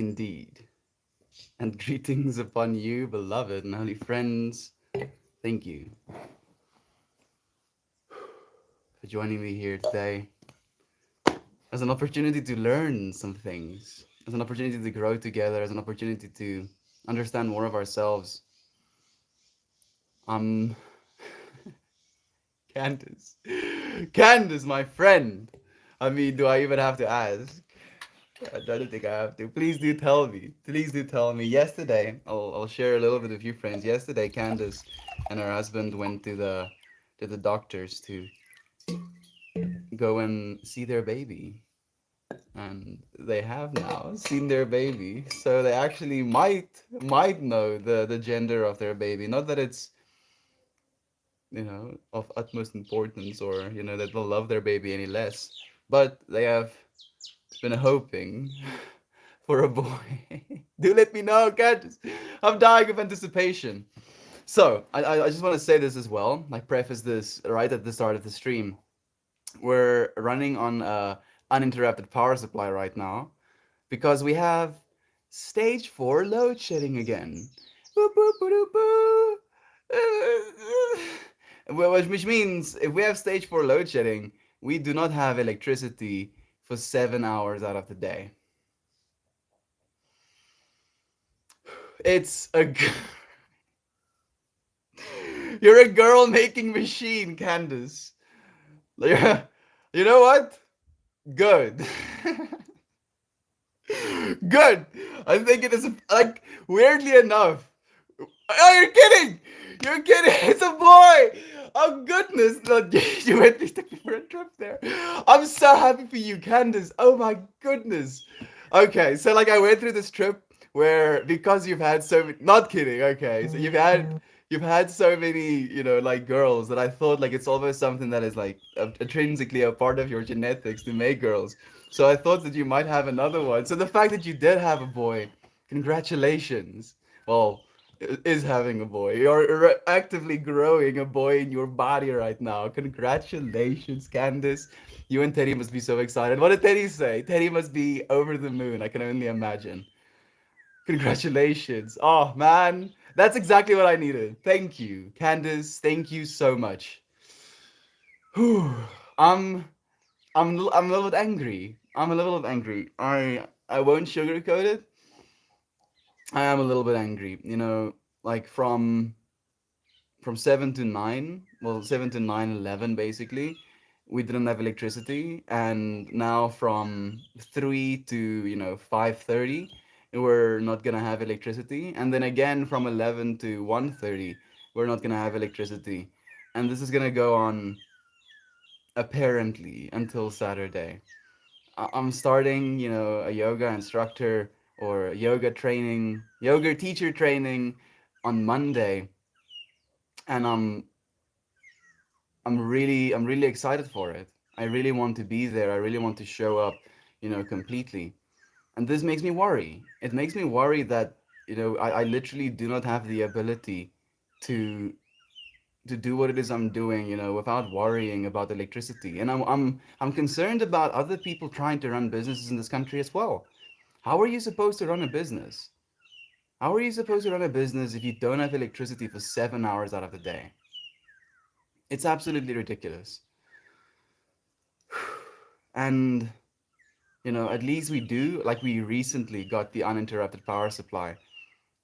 indeed. And greetings upon you, beloved and holy friends. Thank you for joining me here today as an opportunity to learn some things, as an opportunity to grow together, as an opportunity to understand more of ourselves. Um, Candace. Candace, my friend. I mean, do I even have to ask? I don't think I have to. Please do tell me. Please do tell me. Yesterday, I'll share a little bit with you friends. Yesterday, Candace and her husband went to the doctors to go and see their baby. And they have now seen their baby. So they actually might know the gender of their baby. Not that it's, of utmost importance, or, that they'll love their baby any less. But they have been hoping for a boy. Do let me know, Candace. I'm dying of anticipation. So, I just want to say this as well. I preface this right at the start of the stream. We're running on uninterrupted power supply right now because we have stage 4 load shedding again. Boop, boop, boop, boop, boop. Which means if we have stage 4 load shedding, we do not have electricity for 7 hours out of the day. It's a. You're a girl making machine, Candace. Yeah. You know what? Good. Good. I think it is like weirdly enough. Oh, you're kidding! You're kidding! It's a boy! Oh goodness! No, you went took me for a trip there. I'm so happy for you, Candace. Oh my goodness. Okay, so like I went through this trip where because you've had so many. Not kidding. Okay, so you've had so many like girls that I thought like it's almost something that is like intrinsically a part of your genetics to make girls. So I thought that you might have another one. So the fact that you did have a boy, congratulations. Well, is having a boy. You're actively growing a boy in your body right now. Congratulations, Candace. You and Teddy must be so excited. What did Teddy say? Teddy must be over the moon. I can only imagine. Congratulations. Oh, man. That's exactly what I needed. Thank you, Candace. Thank you so much. Whew. I'm I'm a little bit angry. I'm a little bit angry. I won't sugarcoat it. I am a little bit angry. Like from 7 to 9, well, 7 to 9:11 basically, we didn't have electricity, and now from 3 to 5:30 we're not gonna have electricity, and then again from 11 to 1:30 we're not gonna have electricity, and this is gonna go on apparently until Saturday. I'm starting, a yoga instructor or yoga teacher training on Monday, and I'm really excited for it. I really want to be there. I really want to show up, completely. And this makes me worry. It makes me worry that, I literally do not have the ability to to do what it is I'm doing, without worrying about electricity. And I'm concerned about other people trying to run businesses in this country as well. How are you supposed to run a business? How are you supposed to run a business if you don't have electricity for 7 hours out of the day? It's absolutely ridiculous. And at least we do, like we recently got the uninterrupted power supply,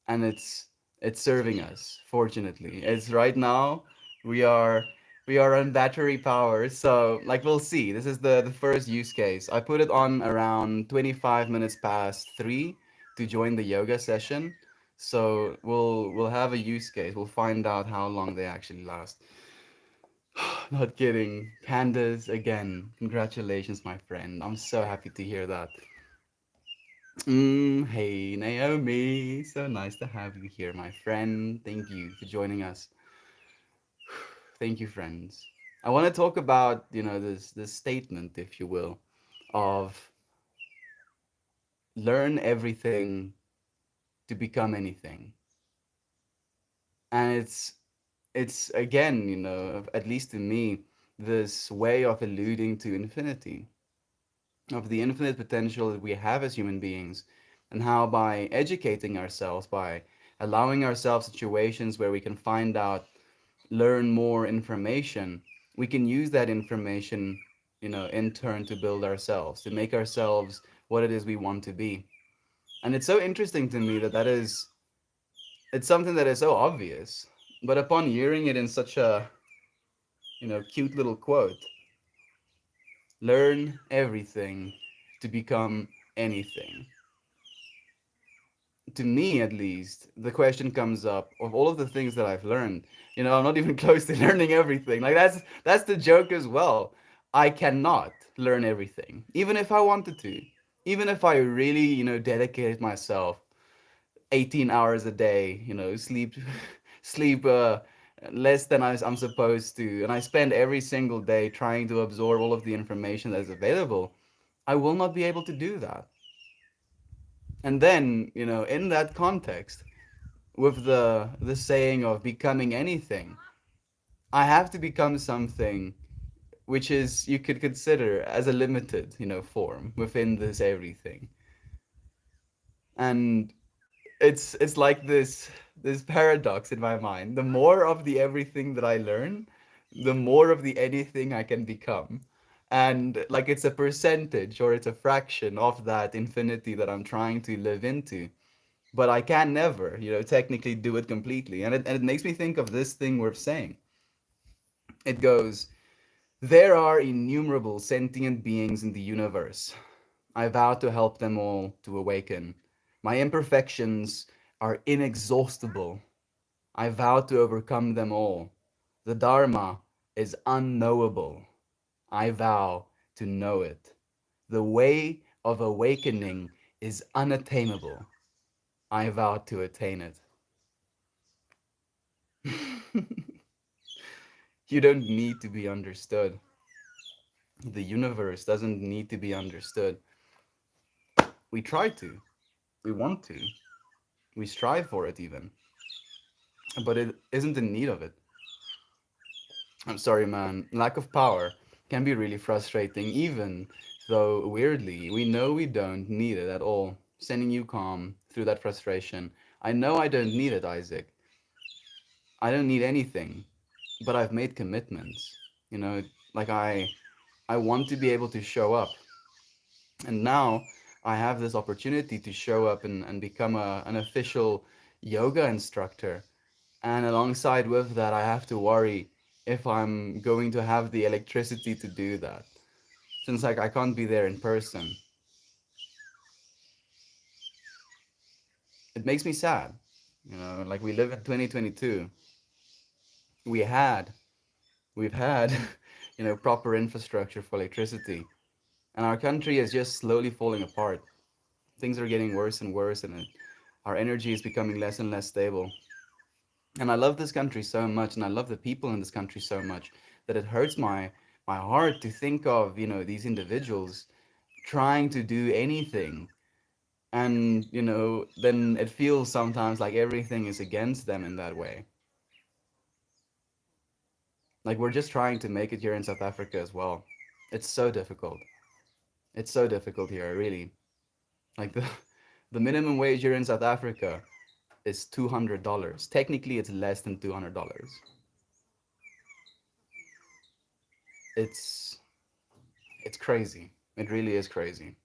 and it's serving us, fortunately. It's right now we are we are on battery power, so like we'll see. This is the first use case. I put it on around 25 minutes past 3 to join the yoga session. So we'll have a use case. We'll find out how long they actually last. Not kidding. Candace, again, congratulations, my friend. I'm so happy to hear that. Hey, Naomi. So nice to have you here, my friend. Thank you for joining us. Thank you, friends. I want to talk about, this statement, if you will, of learn everything to become anything. And it's again, at least to me, this way of alluding to infinity, of the infinite potential that we have as human beings, and how by educating ourselves, by allowing ourselves situations where we can find out, learn more information, we can use that information, in turn to build ourselves, to make ourselves what it is we want to be. And it's so interesting to me that it's something that is so obvious, but upon hearing it in such a, cute little quote, learn everything to become anything. To me at least, the question comes up of all of the things that I've learned. I'm not even close to learning everything. Like that's the joke as well. I cannot learn everything, even if I wanted to. Even if I really, dedicated myself 18 hours a day, sleep sleep less than I'm supposed to, and I spend every single day trying to absorb all of the information that is available, I will not be able to do that. And then, in that context, with the saying of becoming anything, I have to become something which is you could consider as a limited, form within this everything. And it's like this paradox in my mind. The more of the everything that I learn, the more of the anything I can become. And like it's a percentage or it's a fraction of that infinity that I'm trying to live into. But I can never, technically do it completely. And it makes me think of this thing we're saying. It goes, there are innumerable sentient beings in the universe. I vow to help them all to awaken. My imperfections are inexhaustible. I vow to overcome them all. The Dharma is unknowable. I vow to know it. The way of awakening is unattainable. I vow to attain it. You don't need to be understood. The universe doesn't need to be understood. We try to, we want to, we strive for it even, but it isn't in need of it. I'm sorry, man. Lack of power can be really frustrating, even though weirdly, we know we don't need it at all. Sending you calm through that frustration. I know I don't need it, Isaac. I don't need anything, but I've made commitments. You know, like I want to be able to show up. And now I have this opportunity to show up and become an official yoga instructor. And alongside with that, I have to worry if I'm going to have the electricity to do that. Since like I can't be there in person. It makes me sad. Like we live in 2022. We had, we've had, proper infrastructure for electricity. And our country is just slowly falling apart. Things are getting worse and worse, and our energy is becoming less and less stable. And I love this country so much, and I love the people in this country so much that it hurts my heart to think of, these individuals trying to do anything. And, then it feels sometimes like everything is against them in that way. Like we're just trying to make it here in South Africa as well. It's so difficult. It's so difficult here, really. Like the minimum wage here in South Africa is $200. Technically, it's less than $200. It's it's crazy. It really is crazy.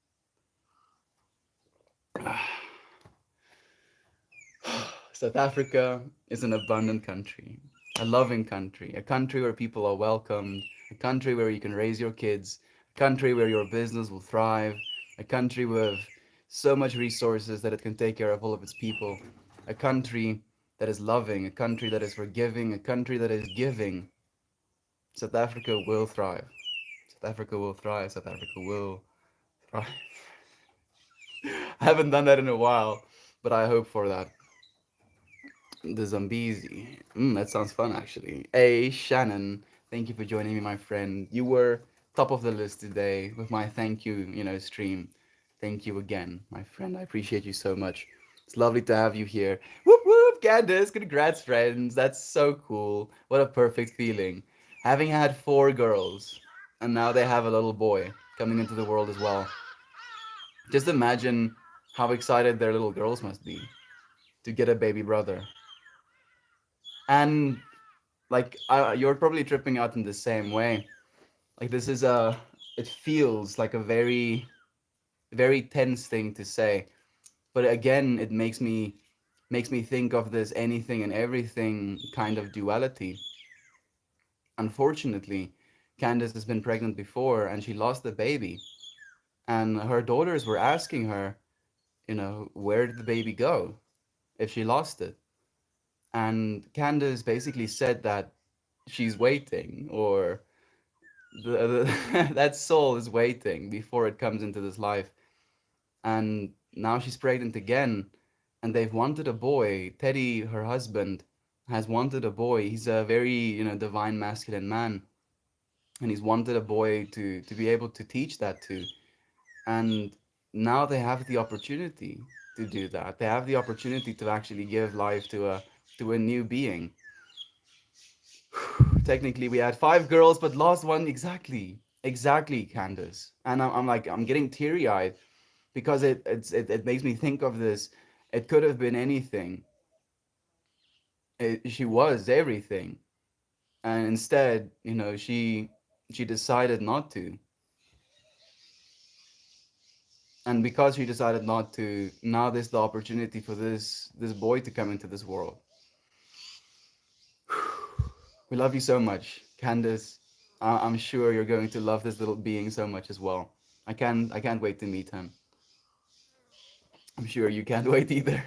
South Africa is an abundant country, a loving country, a country where people are welcomed, a country where you can raise your kids, a country where your business will thrive, a country with so much resources that it can take care of all of its people, a country that is loving, a country that is forgiving, a country that is giving. South Africa will thrive. South Africa will thrive. South Africa will thrive. I haven't done that in a while, but I hope for that. The Zambezi. That sounds fun, actually. Hey, Shannon, thank you for joining me, my friend. You were top of the list today with my thank you, stream. Thank you again, my friend. I appreciate you so much. It's lovely to have you here. Whoop whoop, Candace. Congrats, friends. That's so cool. What a perfect feeling. Having had four girls, and now they have a little boy coming into the world as well. Just imagine. how excited their little girls must be to get a baby brother. And like you're probably tripping out in the same way. Like this is a, it feels like a very very tense thing to say, but again it makes me think of this anything and everything kind of duality. Unfortunately, Candace has been pregnant before and she lost the baby, and her daughters were asking her, you know, where did the baby go if she lost it? And Candace basically said that she's waiting, or that soul is waiting before it comes into this life. And now she's pregnant again, and they've wanted a boy. Teddy, her husband, has wanted a boy. He's a very, you know, divine masculine man, and he's wanted a boy to be able to teach that to. And now they have the opportunity to do that. They have the opportunity to actually give life to a new being. Technically, we had five girls, but lost one. Exactly, Candace. And I'm like, I'm getting teary eyed because it makes me think of this. It could have been anything. She was everything, and instead, you know, she decided not to. And because she decided not to, now there's the opportunity for this boy to come into this world. We love you so much, Candace. I'm sure you're going to love this little being so much as well. I can't wait to meet him. I'm sure you can't wait either.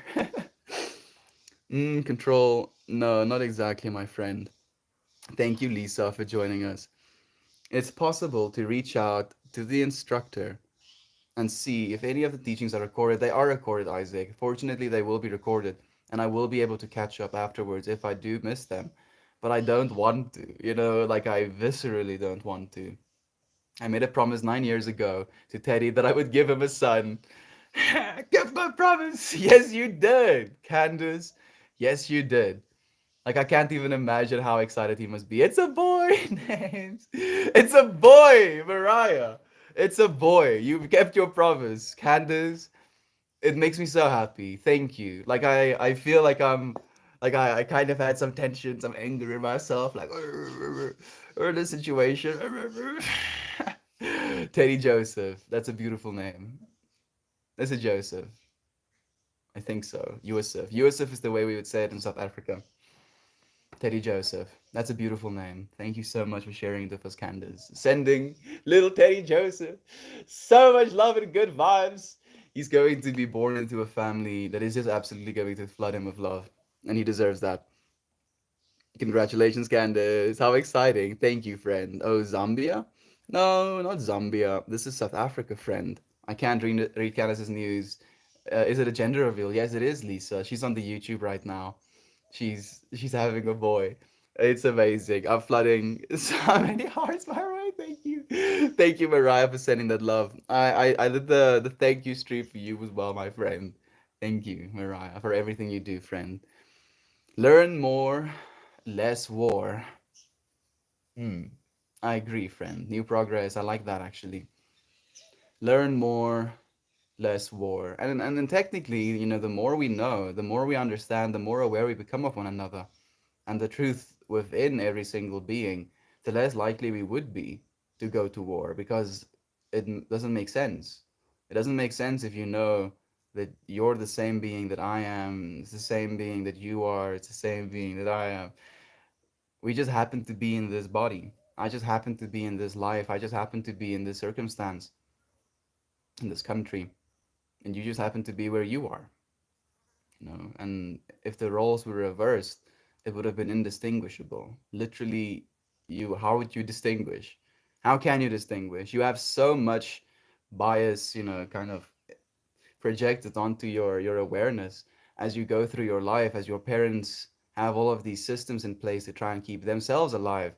Control. No, not exactly, my friend. Thank you, Lisa, for joining us. It's possible to reach out to the instructor and see if any of the teachings are recorded. They are recorded, Isaac. Fortunately, they will be recorded, and I will be able to catch up afterwards if I do miss them. But I don't want to, you know, like I viscerally don't want to. I made a promise 9 years ago to Teddy that I would give him a son. Kept my promise. Yes, you did, Candace. Yes, you did. Like I can't even imagine how excited he must be. It's a boy, names. It's a boy, Mariah. It's a boy. You've kept your promise, Candace. It makes me so happy. Thank you. Like I feel like I kind of had some tension, some anger in myself, like or the situation. Teddy Joseph. That's a beautiful name. That's a Joseph. I think so. Yusuf. Yusuf is the way we would say it in South Africa. Teddy Joseph. That's a beautiful name. Thank you so much for sharing it with us, Candace. Sending little Teddy Joseph so much love and good vibes. He's going to be born into a family that is just absolutely going to flood him with love. And he deserves that. Congratulations, Candace. How exciting. Thank you, friend. Oh, Zambia? No, not Zambia. This is South Africa, friend. I can't read Candace's news. Is it a gender reveal? Yes, it is, Lisa. She's on the YouTube right now. She's having a boy. It's amazing. I'm flooding so many hearts my way. Thank you. Thank you, Mariah, for sending that love. I did the thank you stream for you as well, my friend. Thank you, Mariah, for everything you do, friend. Learn more, less war. Hmm. I agree, friend. New progress. I like that actually. Learn more, less war. And then technically, you know, the more we know, the more we understand, the more aware we become of one another and the truth within every single being, the less likely we would be to go to war because doesn't make sense. It doesn't make sense if you know that you're the same being that I am, it's the same being that you are, it's the same being that I am. We just happen to be in this body. I just happen to be in this life. I just happen to be in this circumstance, in this country, and you just happen to be where you are, you know. And if the roles were reversed, it would have been indistinguishable. Literally, you how would you distinguish? How can you distinguish? You have so much bias, you know, kind of projected onto your awareness as you go through your life, as your parents have all of these systems in place to try and keep themselves alive,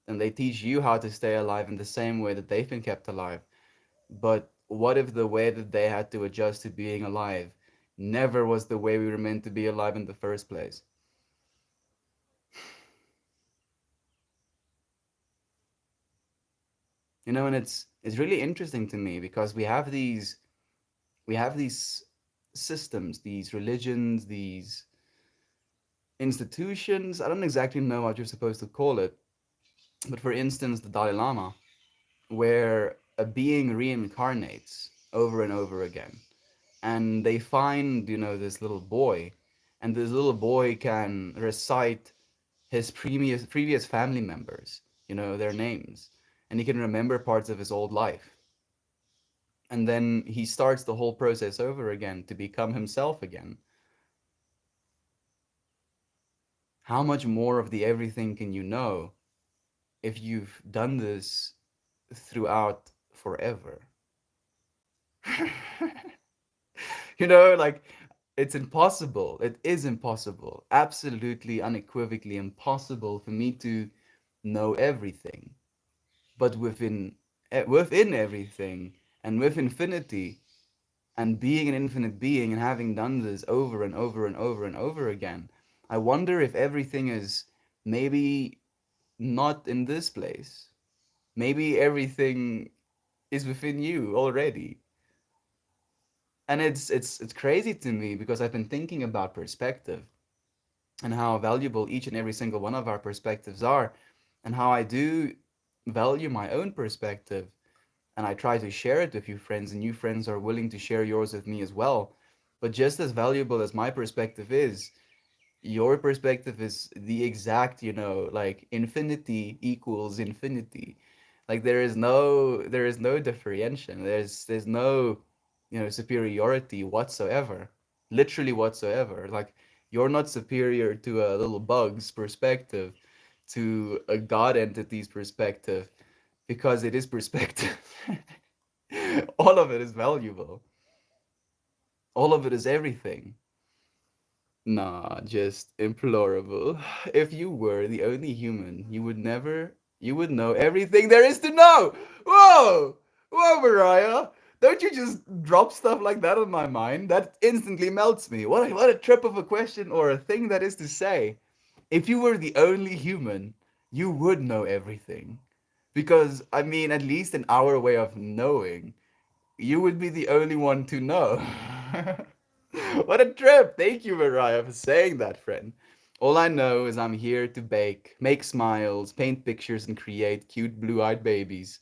and they teach you how to stay alive in the same way that they've been kept alive. But what if the way that they had to adjust to being alive never was the way we were meant to be alive in the first place? You know, and it's really interesting to me because we have these systems, these religions, these institutions. I don't exactly know what you're supposed to call it, but for instance, the Dalai Lama, where a being reincarnates over and over again, and they find, this little boy, and this little boy can recite his previous family members, their names, and he can remember parts of his old life, and then he starts the whole process over again to become himself again. How much more of the everything can you know if you've done this throughout forever? Like, it's impossible. It is impossible. Absolutely, unequivocally impossible for me to know everything. But within everything and with infinity and being an infinite being and having done this over and over and over and over again, I wonder if everything is maybe not in this place. Maybe everything is within you already. And it's crazy to me because I've been thinking about perspective and how valuable each and every single one of our perspectives are, and how I do value my own perspective, and I try to share it with you friends, and you friends are willing to share yours with me as well. But just as valuable as my perspective is, your perspective is the exact, like infinity equals infinity. Like there is no differentiation. There's no, superiority whatsoever. Literally whatsoever. Like you're not superior to a little bug's perspective, to a god entity's perspective, because it is perspective. All of it is valuable. All of it is everything. Nah, just implorable. If you were the only human, you would know everything there is to know. Whoa! Whoa, Mariah! Don't you just drop stuff like that on my mind? That instantly melts me. What a trip of a question or a thing that is to say. If you were the only human, you would know everything. Because, I mean, at least in our way of knowing, you would be the only one to know. What a trip! Thank you, Mariah, for saying that, friend. All I know is I'm here to bake, make smiles, paint pictures, and create cute blue eyed babies.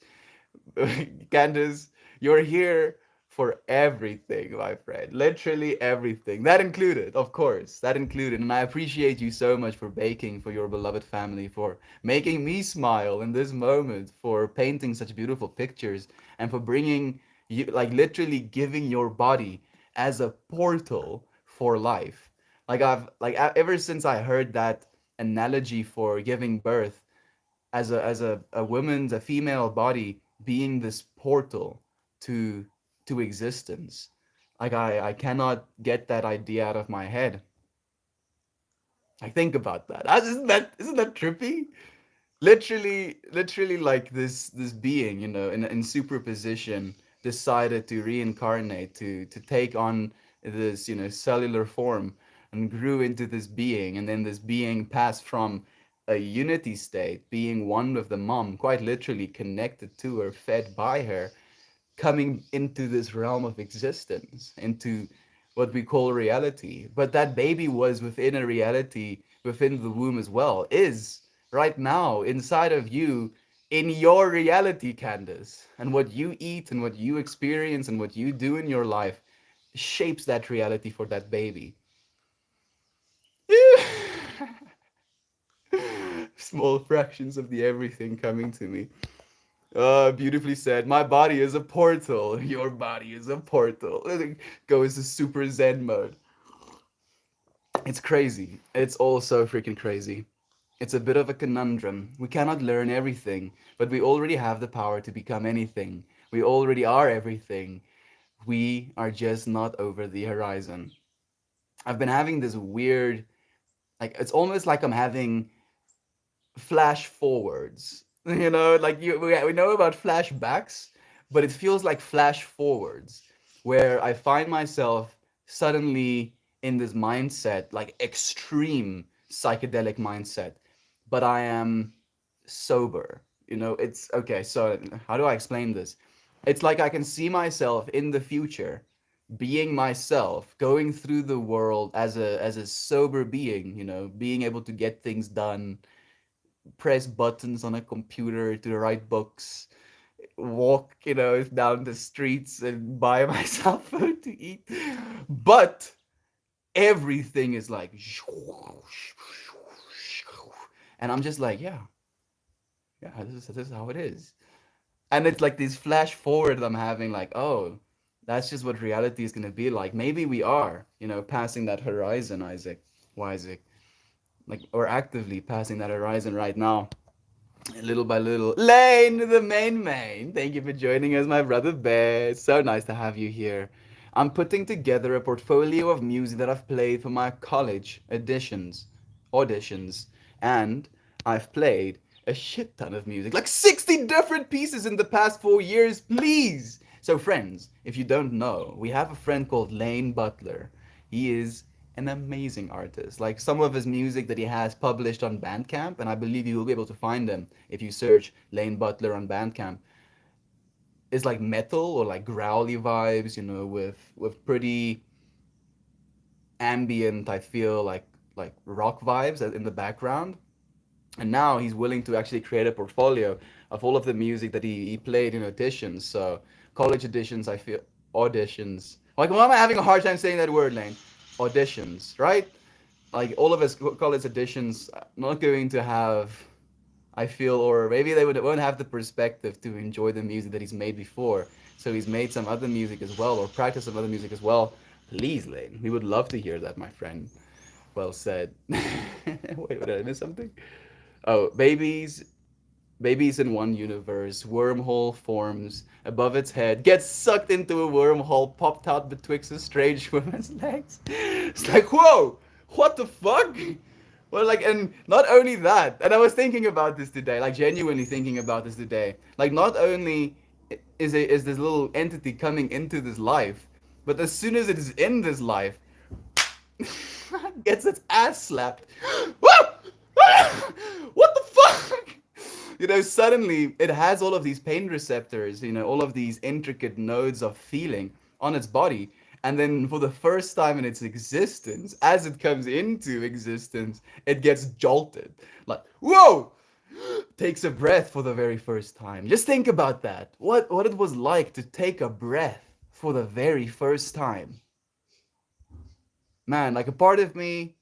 Candace, you're here for everything, my friend. Literally everything. That included, of course. That included. And I appreciate you so much for baking for your beloved family, for making me smile in this moment, for painting such beautiful pictures, and for bringing you, like, literally giving your body as a portal for life. Ever since I heard that analogy for giving birth, as a woman's, a female body being this portal to existence. Like I cannot get that idea out of my head. I think about that. Isn't that trippy? Literally, like this being, in superposition, decided to reincarnate, to take on this, cellular form, and grew into this being, and then this being passed from a unity state, being one with the mom, quite literally connected to her, fed by her, coming into this realm of existence, into what we call reality. But that baby was within a reality within the womb as well, is right now inside of you, in your reality, Candace. And what you eat and what you experience and what you do in your life shapes that reality for that baby. Small fractions of the everything coming to me. Beautifully said. My body is a portal. Your body is a portal. Go into super Zen mode. It's crazy. It's all so freaking crazy. It's a bit of a conundrum. We cannot learn everything, but we already have the power to become anything. We already are everything. We are just not over the horizon. I've been having this weird, like, it's almost like I'm having flash forwards. Like we know about flashbacks, but it feels like flash forwards, where I find myself suddenly in this mindset, like extreme psychedelic mindset, but I am sober. It's okay. So how do I explain this? It's like I can see myself in the future, being myself, going through the world as a sober being, being able to get things done, press buttons on a computer to write books, walk, down the streets and buy myself food to eat. But everything is like, and I'm just like, yeah, yeah, this is how it is. And it's like this flash forward that I'm having, like, oh, that's just what reality is gonna be like. Maybe we are, passing that horizon, Isaac, Isaac, like, or actively passing that horizon right now. Little by little. Lane, the main. Thank you for joining us, my brother Bear. So nice to have you here. I'm putting together a portfolio of music that I've played for my college auditions, and I've played a shit ton of music, like 60 different pieces in the past 4 years, please. So, friends, if you don't know, we have a friend called Lane Butler. He is an amazing artist. Like some of his music that he has published on Bandcamp, and I believe you will be able to find them if you search Lane Butler on Bandcamp, is like metal or like growly vibes, with pretty ambient, I feel like rock vibes in the background. And now he's willing to actually create a portfolio of all of the music that he played in auditions. So college auditions, I feel auditions. Like why am I having a hard time saying that word, Lane? Auditions, right? Like all of his college editions not going to have, I feel, or maybe won't have the perspective to enjoy the music that he's made before. So he's made some other music as well, or practice some other music as well. Please, Lane, we would love to hear that, my friend. Well said. Wait, did I miss something? Oh, babies in one universe, wormhole forms above its head, gets sucked into a wormhole, popped out betwixt a strange woman's legs. It's like, whoa, what the fuck? Well, like, and not only that, and I was thinking about this today, like, genuinely thinking about this today. Like, not only is this little entity coming into this life, but as soon as it is in this life, gets its ass slapped. What the fuck? Suddenly it has all of these pain receptors, all of these intricate nodes of feeling on its body. And then for the first time in its existence, as it comes into existence, it gets jolted. Like, whoa! Takes a breath for the very first time. Just think about that. What it was like to take a breath for the very first time. Man, like a part of me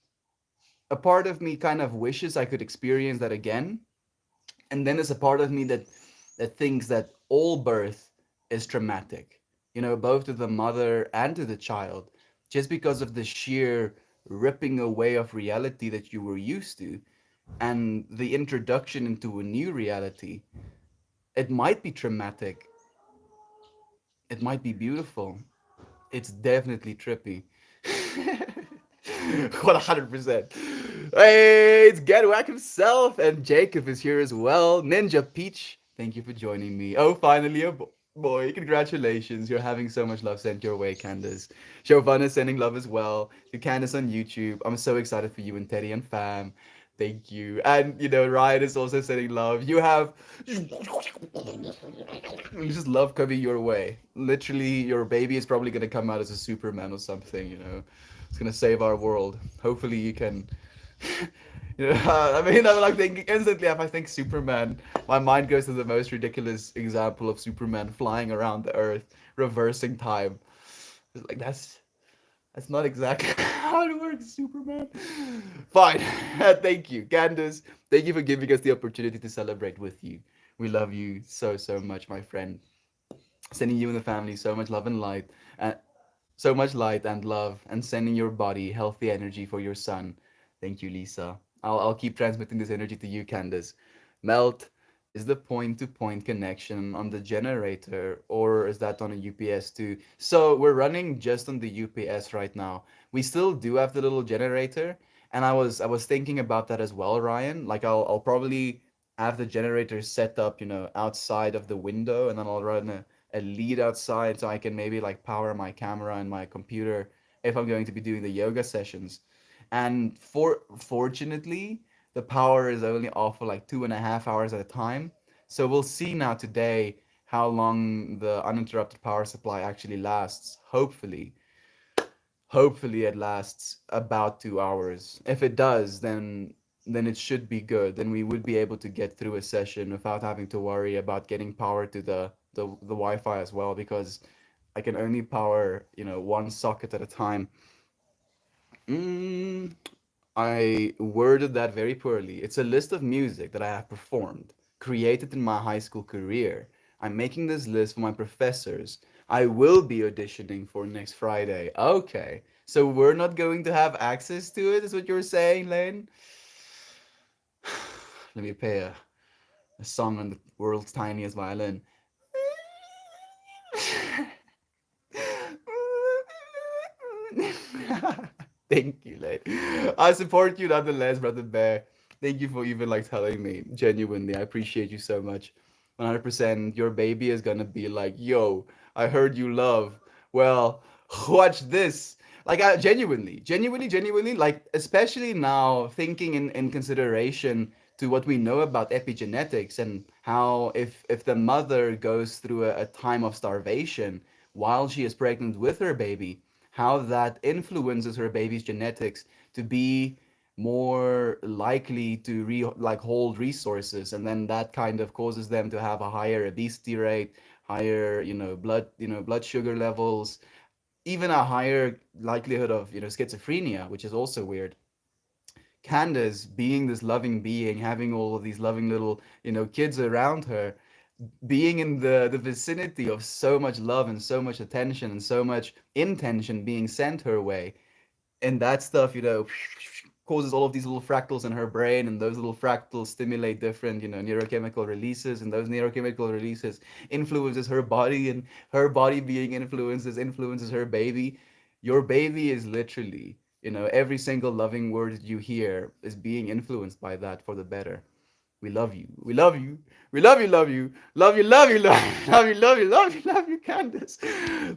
kind of wishes I could experience that again. And then there's a part of me that thinks that all birth is traumatic, both to the mother and to the child, just because of the sheer ripping away of reality that you were used to and the introduction into a new reality. It might be traumatic, it might be beautiful, it's definitely trippy. 100%. Hey, it's Gedwack himself, and Jacob is here as well. Ninja Peach, thank you for joining me. Oh, finally a boy. Congratulations. You're having so much love sent your way, Candace. Giovanna sending love as well to Candace on YouTube. I'm so excited for you and Teddy and fam. Thank you. And, Ryan is also sending love. You have just love coming your way. Literally, your baby is probably going to come out as a Superman or something. It's going to save our world. Hopefully, you can. I mean, I'm like thinking instantly, if I think Superman, my mind goes to the most ridiculous example of Superman flying around the earth, reversing time. It's like, that's not exactly how it works, Superman. Fine. Thank you, Candace. Thank you for giving us the opportunity to celebrate with you. We love you so, so much, my friend. Sending you and the family so much love and light. So much light and love, and sending your body healthy energy for your son. Thank you, Lisa. I'll keep transmitting this energy to you, Candace. Melt, is the point to point connection on the generator, or is that on a UPS too? So we're running just on the UPS right now. We still do have the little generator, and I was thinking about that as well, Ryan. Like I'll probably have the generator set up, outside of the window, and then I'll run a lead outside so I can maybe like power my camera and my computer if I'm going to be doing the yoga sessions. And fortunately, the power is only off for like 2.5 hours at a time. So we'll see now today how long the uninterrupted power supply actually lasts. Hopefully it lasts about 2 hours. If it does, then it should be good. Then we would be able to get through a session without having to worry about getting power to the Wi-Fi as well, because I can only power, one socket at a time. Mm, I worded that very poorly. It's a list of music that I have performed, created in my high school career. I'm making this list for my professors. I will be auditioning for next Friday. Okay. So we're not going to have access to it, is what you're saying, Lane? Let me play a song on the world's tiniest violin. Thank you, Lane. I support you nonetheless, brother Bear. Thank you for even like telling me. Genuinely, I appreciate you so much. 100%. Your baby is gonna be like, yo, I heard you love. Well, watch this. Like, I genuinely, like, especially now thinking in consideration to what we know about epigenetics and how if the mother goes through a time of starvation while she is pregnant with her baby, how that influences her baby's genetics to be more likely to like hold resources, and then that kind of causes them to have a higher obesity rate, higher blood sugar levels, even a higher likelihood of schizophrenia, which is also weird. Candace, being this loving being, having all of these loving little kids around her, being in the vicinity of so much love and so much attention and so much intention being sent her way, and that stuff causes all of these little fractals in her brain, and those little fractals stimulate different neurochemical releases, and those neurochemical releases influences her body, and her body being influences her baby. Your baby is literally, every single loving word you hear is being influenced by that for the better. We love you. We love you. We love you, love you. Love you, love you, love you, love you, love you, love you, love you, Candace.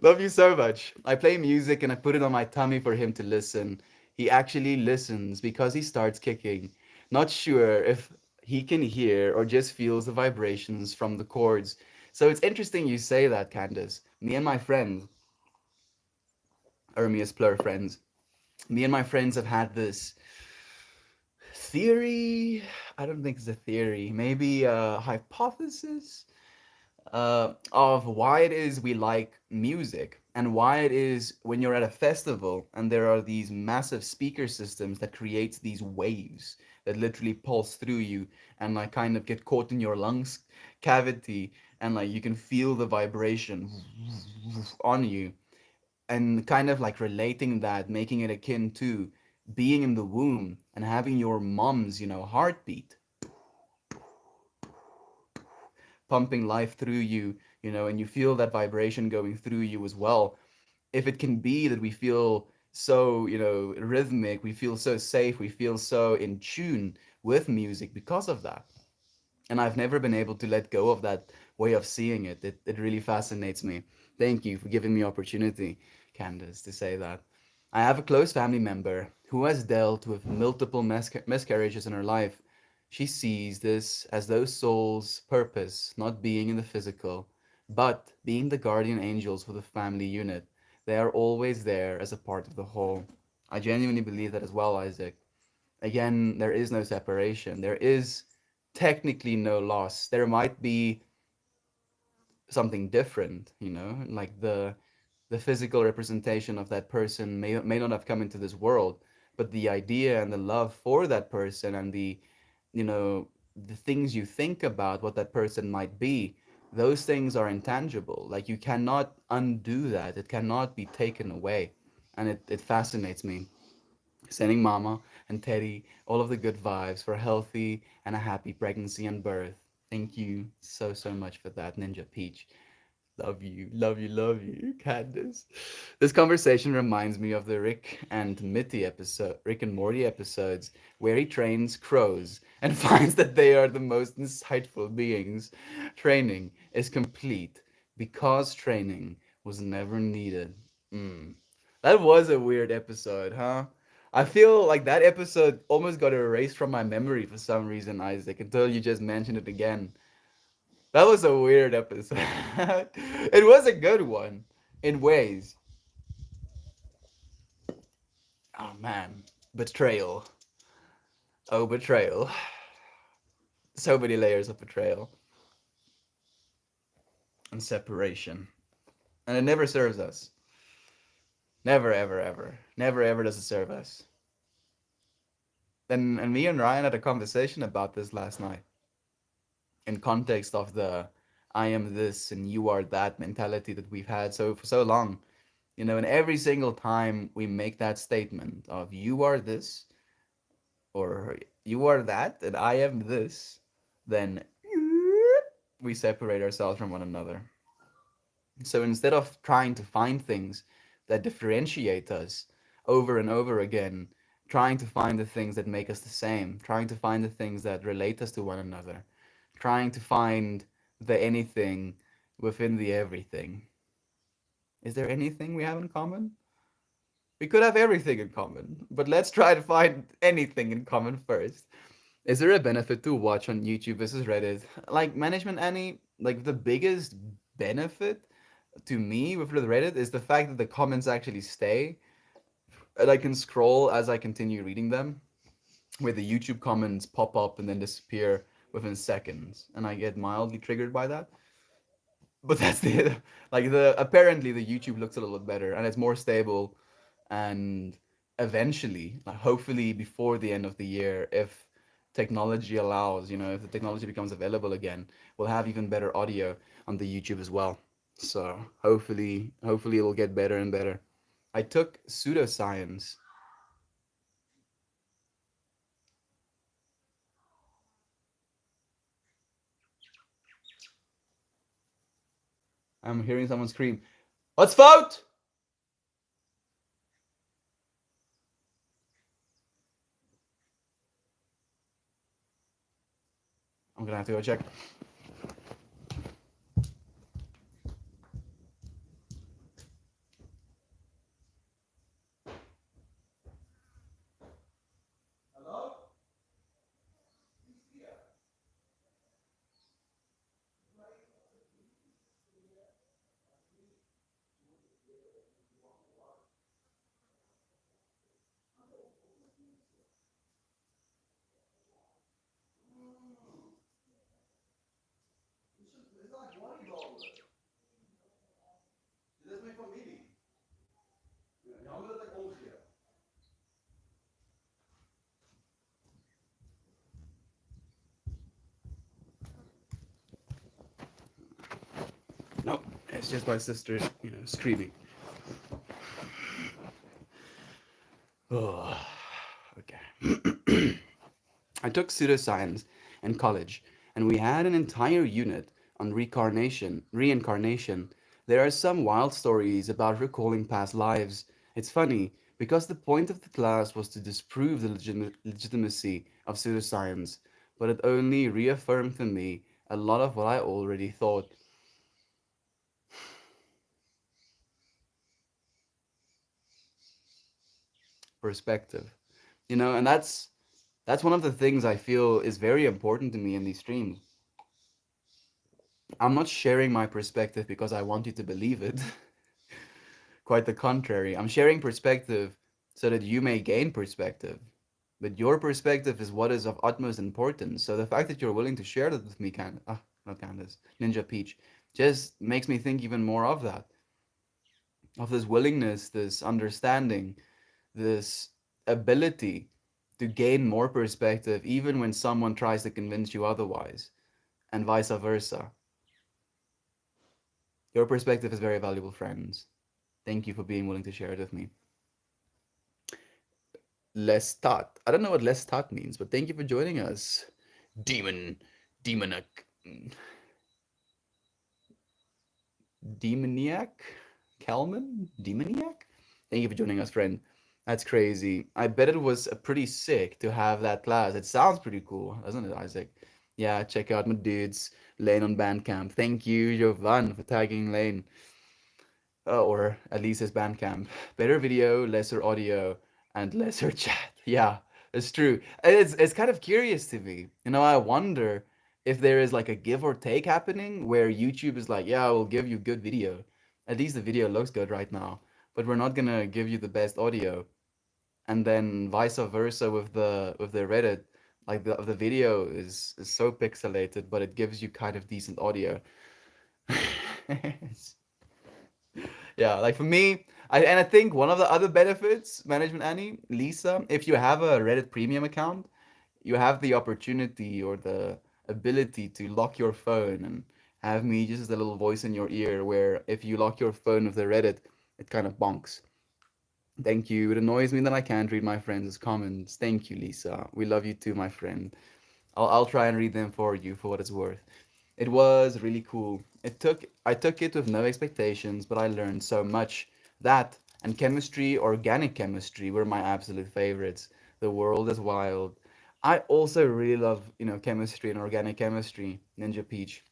Love you so much. I play music and I put it on my tummy for him to listen. He actually listens because he starts kicking. Not sure if he can hear or just feels the vibrations from the chords. So it's interesting you say that, Candace. Me and my friends, Ermias Plur friends, me and my friends have had this theory. I don't think it's a theory, maybe a hypothesis of why it is we like music, and why it is when you're at a festival and there are these massive speaker systems that creates these waves that literally pulse through you and like kind of get caught in your lungs cavity, and like you can feel the vibration on you, and kind of like relating that, making it akin to being in the womb and having your mom's heartbeat pumping life through you, and you feel that vibration going through you as well. If it can be that we feel so, rhythmic, we feel so safe, we feel so in tune with music because of that. And I've never been able to let go of that way of seeing it. It really fascinates me. Thank you for giving me opportunity, Candace, to say that. I have a close family member who has dealt with multiple miscarriages in her life. She sees this as those souls' purpose not being in the physical, but being the guardian angels for the family unit. They are always there as a part of the whole. I genuinely believe that as well, Isaac. Again, there is no separation. There is technically no loss. There might be something different, like the physical representation of that person may not have come into this world, but the idea and the love for that person, and you know the things you think about what that person might be, those things are intangible. Like, you cannot undo that. It cannot be taken away. And it fascinates me. Sending Mama and Teddy all of the good vibes for a healthy and a happy pregnancy and birth. Thank you so, so much for that, Ninja Peach. Love you, love you, love you, Candace. This conversation reminds me of the Rick and Morty episodes, where he trains crows and finds that they are the most insightful beings. Training is complete because training was never needed. Mm. That was a weird episode, huh? I feel like that episode almost got erased from my memory for some reason, Isaac, until you just mentioned it again. That was a weird episode. It was a good one in ways. Oh man, betrayal. Oh, betrayal. So many layers of betrayal and separation. And it never serves us. Never, ever, ever. Never, ever does it serve us. And me and Ryan had a conversation about this last night in context of the I am this and you are that mentality that we've had so for so long. You know, and every single time we make that statement of you are this or you are that and I am this, then we separate ourselves from one another. So instead of trying to find things that differentiate us over and over again, trying to find the things that make us the same, trying to find the things that relate us to one another, trying to find the anything within the everything. Is there anything we have in common? We could have everything in common, but let's try to find anything in common first. Is there a benefit to watch on YouTube versus Reddit? Like Management Annie, like the biggest benefit to me with the Reddit is the fact that the comments actually stay and I can scroll as I continue reading them, where the YouTube comments pop up and then disappear within seconds, and I get mildly triggered by that. But that's the like the apparently the YouTube looks a little bit better and it's more stable, and eventually, like, hopefully before the end of the year, if technology allows, you know, if the technology becomes available again, we'll have even better audio on the YouTube as well. So hopefully it'll get better and better. I took pseudoscience. I'm hearing someone scream, "Let's vote!" I'm gonna have to go check. No, it's just my sister, you know, screaming. Oh, okay. I took pseudoscience in college, and we had an entire unit on reincarnation. There are some wild stories about recalling past lives. It's funny because the point of the class was to disprove the legitimacy of pseudoscience, but it only reaffirmed to me a lot of what I already thought. Perspective, you know, and that's one of the things I feel is very important to me in these streams. I'm not sharing my perspective because I want you to believe it. Quite the contrary. I'm sharing perspective so that you may gain perspective. But your perspective is what is of utmost importance. So the fact that you're willing to share that with me, not Candace, Ninja Peach, just makes me think even more of that, of this willingness, this understanding, this ability to gain more perspective, even when someone tries to convince you otherwise, and vice versa. Your perspective is very valuable, friends. Thank you for being willing to share it with me. Lestat. I don't know what Lestat means, but thank you for joining us. Demon, demoniac, demoniac, Kelman, demoniac. Thank you for joining us, friend. That's crazy. I bet it was pretty sick to have that class. It sounds pretty cool, doesn't it, Isaac? Yeah, check out my dudes, Lane on Bandcamp. Thank you, Jovan, for tagging Lane. Or at least his Bandcamp. Better video, lesser audio, and lesser chat. Yeah, it's true. It's kind of curious to me. You know, I wonder if there is like a give or take happening where YouTube is like, yeah, we'll give you good video. At least the video looks good right now, but we're not gonna give you the best audio. And then vice versa with the Reddit, like the video is so pixelated, but it gives you kind of decent audio. Yeah, like for me, I think one of the other benefits, Management Annie, Lisa, if you have a Reddit premium account, you have the opportunity or the ability to lock your phone and have me just as a little voice in your ear where if you lock your phone with the Reddit, it kind of bonks. Thank you. It annoys me that I can't read my friends' comments. Thank you, Lisa. We love you too, my friend. I'll try and read them for you for what it's worth. It was really cool. I took it with no expectations, but I learned so much. That and chemistry, organic chemistry were my absolute favorites. The world is wild. I also really love, chemistry and organic chemistry, Ninja Peach.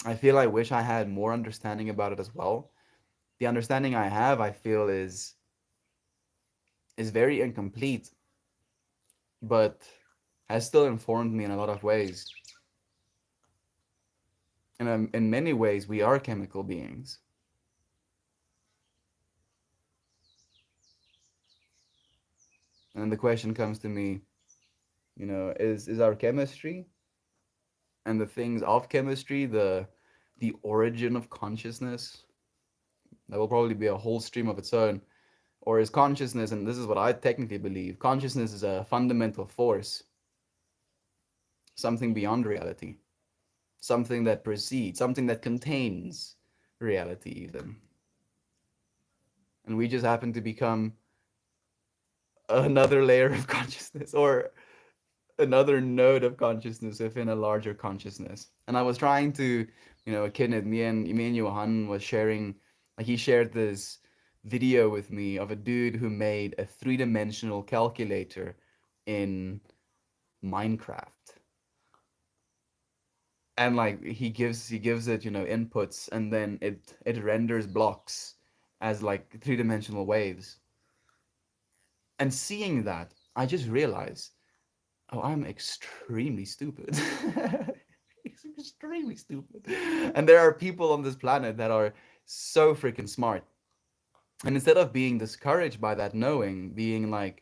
I feel I wish I had more understanding about it as well. The understanding I have, I feel is very incomplete, but has still informed me in a lot of ways. And in many ways, we are chemical beings. And then the question comes to me, is our chemistry and the things of chemistry the origin of consciousness? That will probably be a whole stream of its own. Or is consciousness, and this is what I technically believe, consciousness is a fundamental force, something beyond reality, something that precedes, something that contains reality even. And we just happen to become another layer of consciousness or another node of consciousness within a larger consciousness. And I was trying to, Kenneth, me and Johan was sharing, like he shared this video with me of a dude who made a three-dimensional calculator in Minecraft. And like he gives it, inputs and then it renders blocks as like three-dimensional waves. And seeing that, I just realized, oh, I'm extremely stupid. He's extremely stupid. And there are people on this planet that are so freaking smart. And instead of being discouraged by that knowing, being like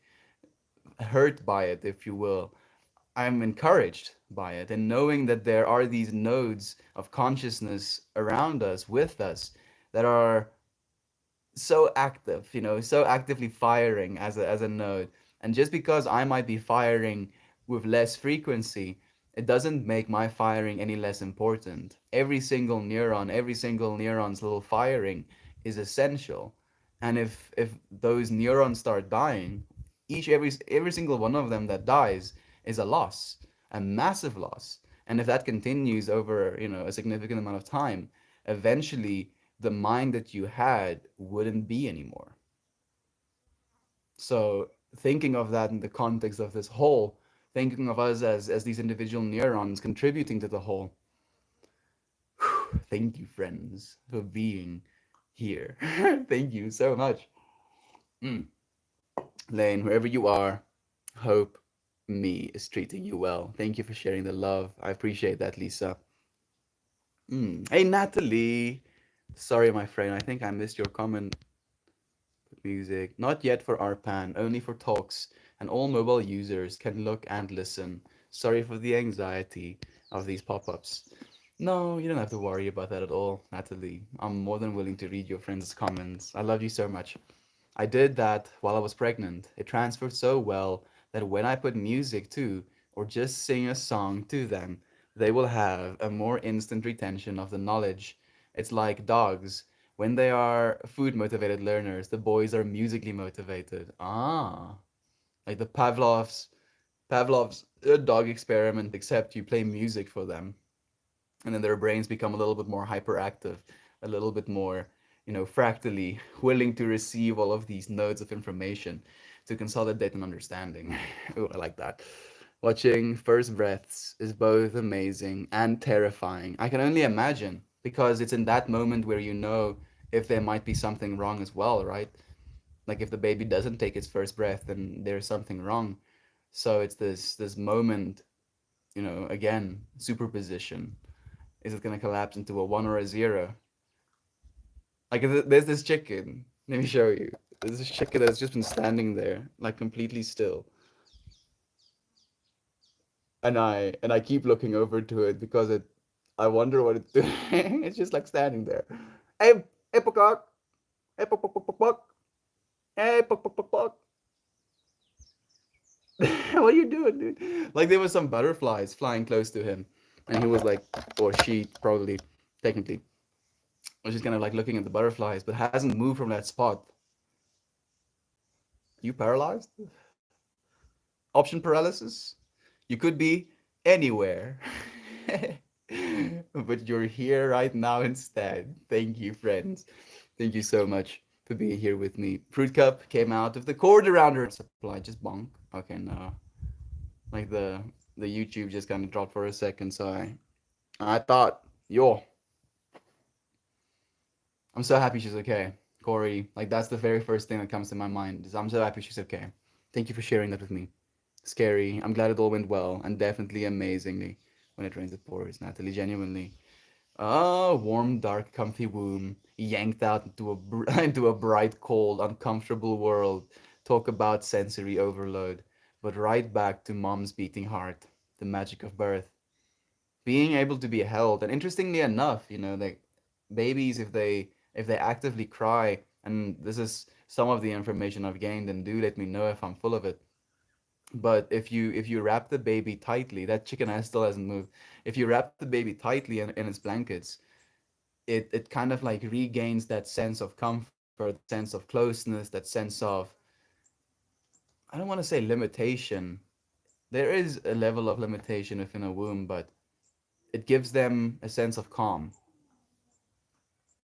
hurt by it, if you will, I'm encouraged by it. And knowing that there are these nodes of consciousness around us, with us, that are so active, so actively firing as a node. And just because I might be firing with less frequency, it doesn't make my firing any less important. Every single neuron's little firing is essential. And if those neurons start dying, every single one of them that dies is a loss, a massive loss. And if that continues over, a significant amount of time, eventually the mind that you had wouldn't be anymore. So thinking of that in the context of this whole, thinking of us as these individual neurons contributing to the whole, thank you, friends, for being here. Thank you so much. Mm. Lane, wherever you are, hope me is treating you well. Thank you for sharing the love. I appreciate that, Lisa. Hey, Natalie. Sorry, my friend. I think I missed your comment. Music. Not yet for RPAN, only for talks, and all mobile users can look and listen. Sorry for the anxiety of these pop-ups. No, you don't have to worry about that at all, Natalie. I'm more than willing to read your friends' comments. I love you so much. I did that while I was pregnant. It transferred so well that when I put music to, or just sing a song to them, they will have a more instant retention of the knowledge. It's like dogs. When they are food motivated learners, the boys are musically motivated. Ah, like the Pavlov's dog experiment, except you play music for them, and then their brains become a little bit more hyperactive, a little bit more, fractally willing to receive all of these nodes of information to consolidate an understanding. Ooh, I like that. Watching first breaths is both amazing and terrifying. I can only imagine because it's in that moment where you know if there might be something wrong as well, right? Like if the baby doesn't take its first breath, then there's something wrong. So it's this moment again, superposition. Is it gonna collapse into a one or a zero? Like there's this chicken. Let me show you. There's this chicken that's just been standing there, like completely still, and I keep looking over to it because I wonder what it's doing. It's just like standing there. Hey, hey, peacock. Hey, puck, puck, puck, puck, puck. Hey, puck, puck, puck, puck. What are you doing, dude? Like there was some butterflies flying close to him, and he was like, or she probably, technically, was just kind of like looking at the butterflies, but hasn't moved from that spot. You paralyzed? Option paralysis? You could be anywhere. But you're here right now instead. Thank you, friends. Thank you so much for being here with me. Fruit Cup came out of the cord around her supply. Just bonk. Okay, no. Like the YouTube just kind of dropped for a second, so I thought, yo, I'm so happy she's okay. Corey, like that's the very first thing that comes to my mind is I'm so happy she's okay. Thank you for sharing that with me. Scary. I'm glad it all went well and definitely amazingly when it rains it pours. Natalie, genuinely. Ah, warm, dark, comfy womb, yanked out into into a bright, cold, uncomfortable world. Talk about sensory overload. But right back to mom's beating heart, the magic of birth. Being able to be held, and interestingly enough, like babies, if they actively cry, and this is some of the information I've gained, and do let me know if I'm full of it. But if you wrap the baby tightly, that chicken has still hasn't moved. If you wrap the baby tightly in its blankets, it kind of like regains that sense of comfort, sense of closeness, that sense of, I don't want to say limitation. There is a level of limitation within a womb, but it gives them a sense of calm.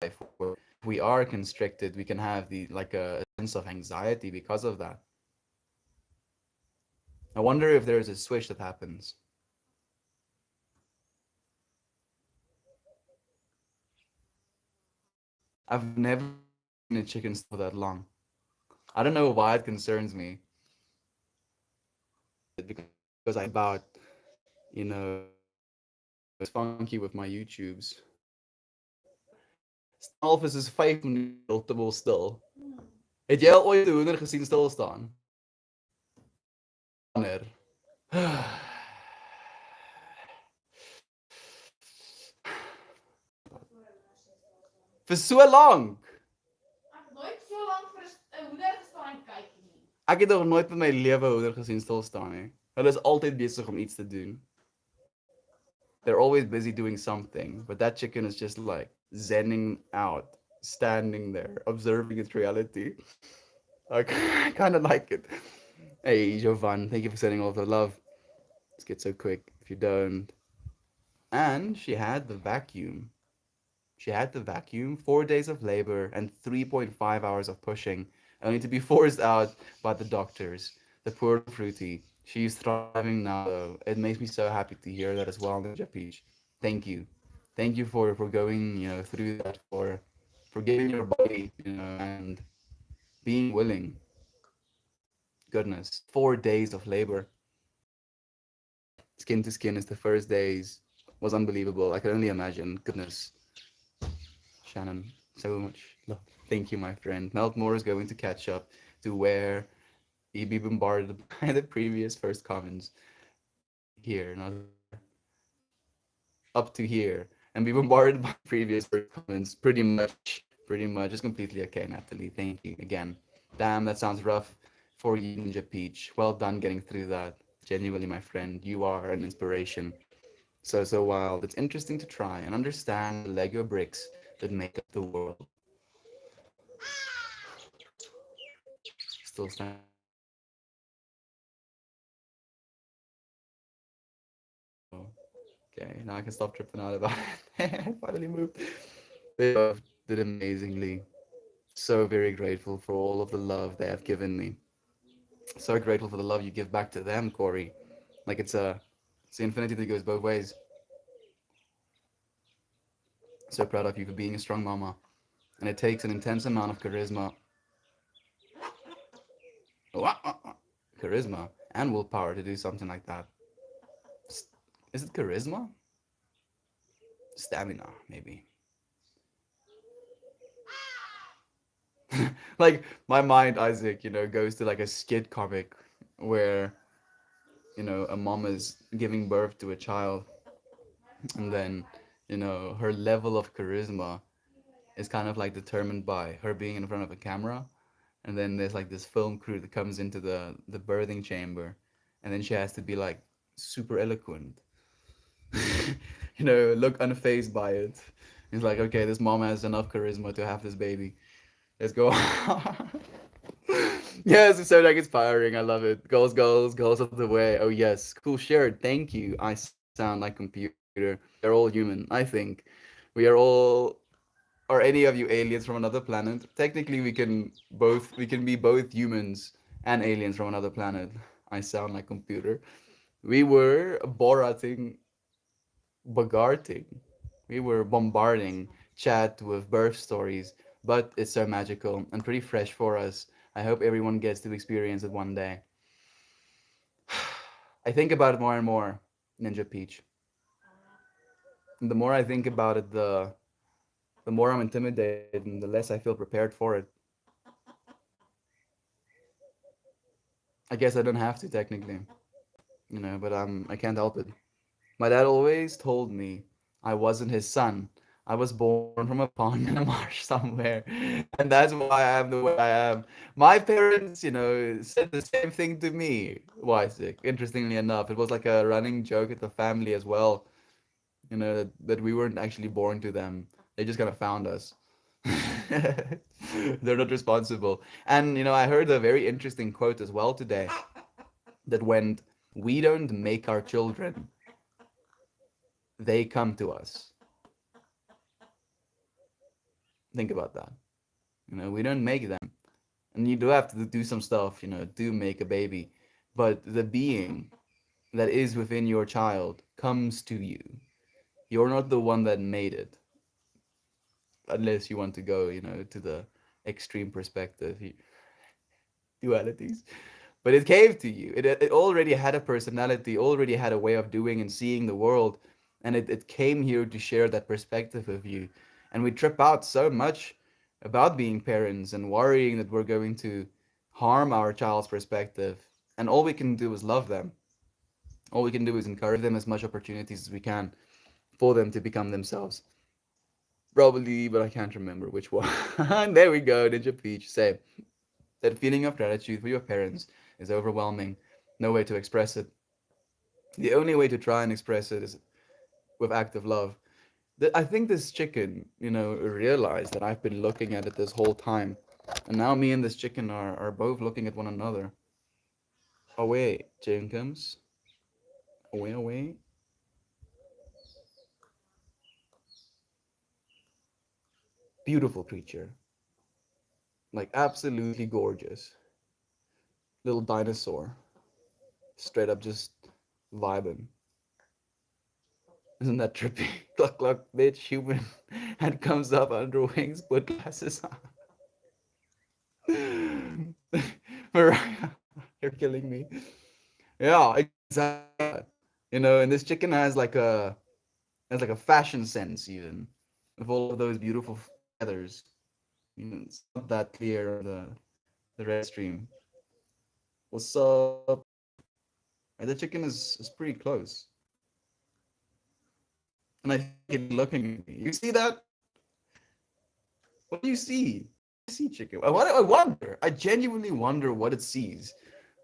Life where if we are constricted, we can have the like a sense of anxiety because of that. I wonder if there is a switch that happens. I've never seen a chicken stay for that long. I don't know why it concerns me. Because I about, it's funky with my YouTubes. Stalvis is 5 minuten heeltemal stil. Het jy al ooit 'n hoender gesien stil staan? Wanneer? Vir so lank. Ek het nog nooit in my lewe 'n hoender gesien stil staan nie. Hulle is altyd besig om iets te doen. They're always busy doing something, but that chicken is just like zenning out, standing there, observing its reality. I kind of like it. Hey, Jovan, thank you for sending all the love. Let's get so quick if you don't. And she had the vacuum. She had the vacuum, 4 days of labor, and 3.5 hours of pushing, only to be forced out by the doctors. The poor fruity. She's thriving now, though. It makes me so happy to hear that as well, Ninja Peach. Thank you. Thank you for going, through that, for giving your body, and being willing. Goodness, 4 days of labor, skin to skin is the first days was unbelievable. I can only imagine. Goodness, Shannon, so much love. Thank you, my friend. Meltmore is going to catch up to where he be bombarded by the previous first comments here, not up to here, and be bombarded by previous first comments. Pretty much. It's completely okay, Natalie. Thank you again. Damn, that sounds rough for you, Ninja Peach. Well done getting through that. Genuinely, my friend, you are an inspiration. So wild. It's interesting to try and understand the Lego bricks that make up the world. Still standing. Okay, now I can stop tripping out about it. Finally moved. They both did amazingly. So very grateful for all of the love they have given me. So grateful for the love you give back to them, Corey. Like it's the infinity that goes both ways. So proud of you for being a strong mama. And it takes an intense amount of charisma and willpower to do something like that. Is it charisma? Stamina, maybe. Like my mind, Isaac, goes to like a skit comic where, a mom is giving birth to a child, and then, her level of charisma is kind of like determined by her being in front of a camera. And then there's like this film crew that comes into the birthing chamber, and then she has to be like super eloquent, look unfazed by it. He's like, okay, this mom has enough charisma to have this baby. Let's go. Yes, it's so like inspiring. I love it. Goals, goals, goals of the way. Oh yes, cool. Shared. Thank you. I sound like computer. We are all human. I think we are all, or any of you aliens from another planet. Technically, we can be both humans and aliens from another planet. I sound like computer. We were bogarting. We were bombarding chat with birth stories, but it's so magical and pretty fresh for us. I hope everyone gets to experience it one day. I think about it more and more, Ninja Peach. And the more I think about it, the more I'm intimidated and the less I feel prepared for it. I guess I don't have to technically, but I can't help it. My dad always told me I wasn't his son. I was born from a pond in a marsh somewhere. And that's why I am the way I am. My parents, said the same thing to me, Isaac. Interestingly enough, it was like a running joke at the family as well, that we weren't actually born to them. They just kind of found us. They're not responsible. And, I heard a very interesting quote as well today that went, we don't make our children, they come to us. Think about that. We don't make them. And you do have to do some stuff, do make a baby. But the being that is within your child comes to you. You're not the one that made it. Unless you want to go, to the extreme perspective, dualities. But it came to you. It already had a personality, already had a way of doing and seeing the world. And it came here to share that perspective with you. And we trip out so much about being parents and worrying that we're going to harm our child's perspective. And all we can do is love them. All we can do is encourage them as much opportunities as we can for them to become themselves. Probably, but I can't remember which one. There we go, Ninja Peach. Say that feeling of gratitude for your parents is overwhelming. No way to express it. The only way to try and express it is with active love. I think this chicken, realized that I've been looking at it this whole time. And now me and this chicken are both looking at one another. Away, Jenkins. Away, away. Beautiful creature. Like, absolutely gorgeous. Little dinosaur. Straight up just vibing. Isn't that trippy? Cluck, cluck, bitch, human. And comes up under wings, put glasses on. Mariah, you're killing me. Yeah, exactly. And this chicken has like a fashion sense even, with all of those beautiful feathers. It's not that clear on the red stream. What's up? And the chicken is pretty close, and I think it's looking at me. You see that? What do you see? I see chicken. I wonder. I genuinely wonder what it sees,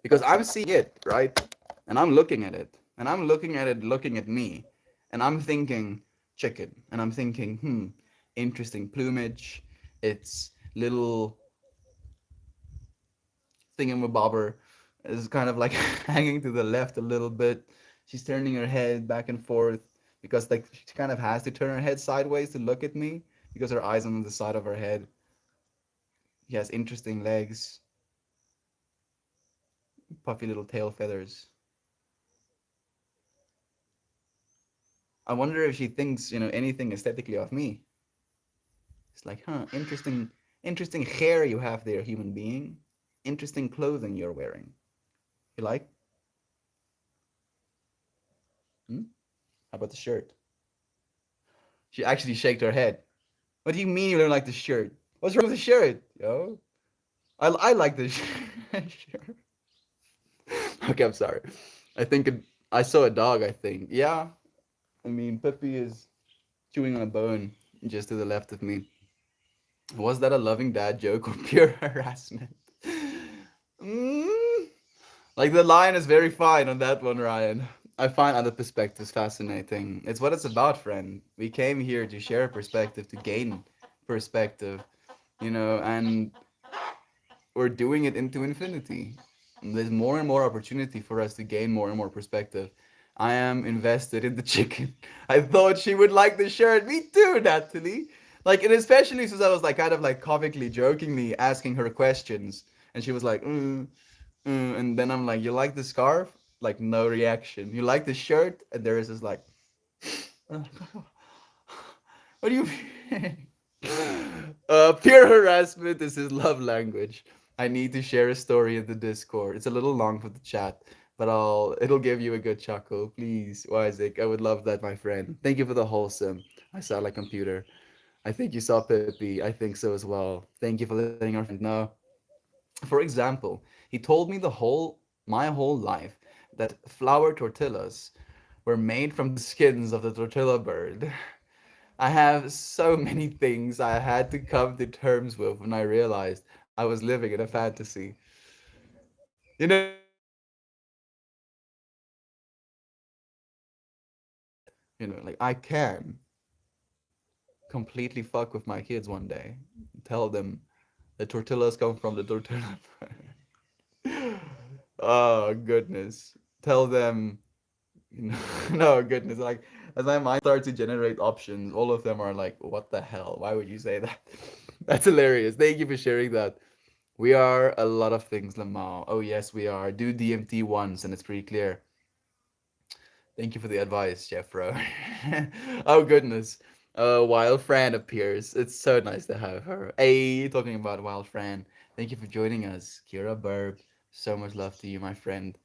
because I'm seeing it, right, and I'm looking at it, and I'm looking at it, looking at me, and I'm thinking chicken, and I'm thinking, interesting plumage. Its little thingamabobber is kind of like hanging to the left a little bit. She's turning her head back and forth because like she kind of has to turn her head sideways to look at me because her eyes are on the side of her head. He has interesting legs, puffy little tail feathers. I wonder if she thinks, anything aesthetically of me. It's like, interesting hair you have there, human being. Interesting clothing you're wearing. You like? Hmm? How about the shirt? She actually shaked her head. What do you mean you don't like the shirt? What's wrong with the shirt, yo? I like the shirt. Okay, I'm sorry. I think I saw a dog. I think, yeah. I mean, Pippi is chewing on a bone just to the left of me. Was that a loving dad joke or pure harassment? Mm, like the line is very fine on that one, Ryan. I find other perspectives fascinating. It's what it's about, friend. We came here to share a perspective, to gain perspective, and we're doing it into infinity. There's more and more opportunity for us to gain more and more perspective. I am invested in the chicken. I thought she would like the shirt. Me too, Natalie. Like, and especially since I was like kind of like comically, jokingly asking her questions, and she was like, and then I'm like, "You like the scarf?" Like, no reaction. "You like the shirt?" And there is this like, "What do you mean?" Peer harassment is his love language. I need to share a story in the Discord. It's a little long for the chat, but it'll give you a good chuckle. Please, Isaac, I would love that, my friend. Thank you for the wholesome. I sound like computer. I think you saw Pippi. I think so as well. Thank you for letting our friend know. For example, he told me my whole life that flour tortillas were made from the skins of the tortilla bird. I have so many things I had to come to terms with when I realized I was living in a fantasy. Like I can completely fuck with my kids one day. Tell them the tortillas come from the tortilla. Oh goodness. Tell them, no goodness. Like as my mind starts to generate options, all of them are like, what the hell? Why would you say that? That's hilarious. Thank you for sharing that. We are a lot of things, Lamau. Oh yes, we are. Do DMT once, and it's pretty clear. Thank you for the advice, Jeffro. Oh goodness. Wild Fran appears. It's so nice to have her. Hey, talking about Wild Fran. Thank you for joining us, Kira Burb. So much love to you, my friend.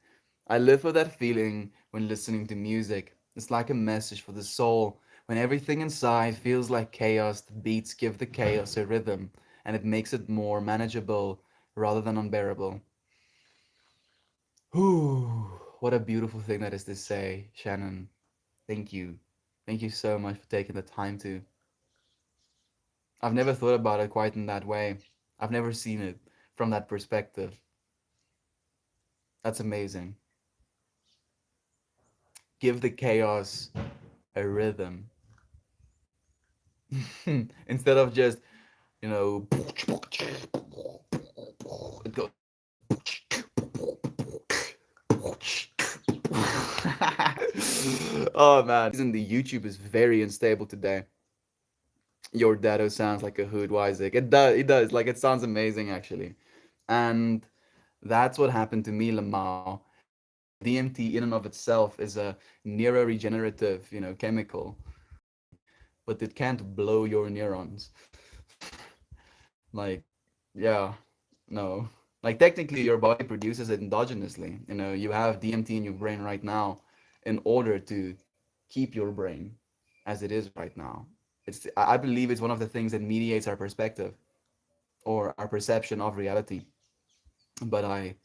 I live for that feeling when listening to music. It's like a message for the soul. When everything inside feels like chaos, the beats give the chaos a rhythm, and it makes it more manageable rather than unbearable. Whew, what a beautiful thing that is to say, Shannon. Thank you. Thank you so much for taking the time to. I've never thought about it quite in that way. I've never seen it from that perspective. That's amazing. Give the chaos a rhythm. Instead of just, it goes. Oh man, reason the YouTube is very unstable today. Your dado sounds like a hood Isaac. It does. Like it sounds amazing actually. And that's what happened to me, Lamau. DMT in and of itself is a neuroregenerative, chemical, but it can't blow your neurons. Like, yeah, no. Like technically your body produces it endogenously. You have DMT in your brain right now in order to keep your brain as it is right now. I believe it's one of the things that mediates our perspective or our perception of reality. But I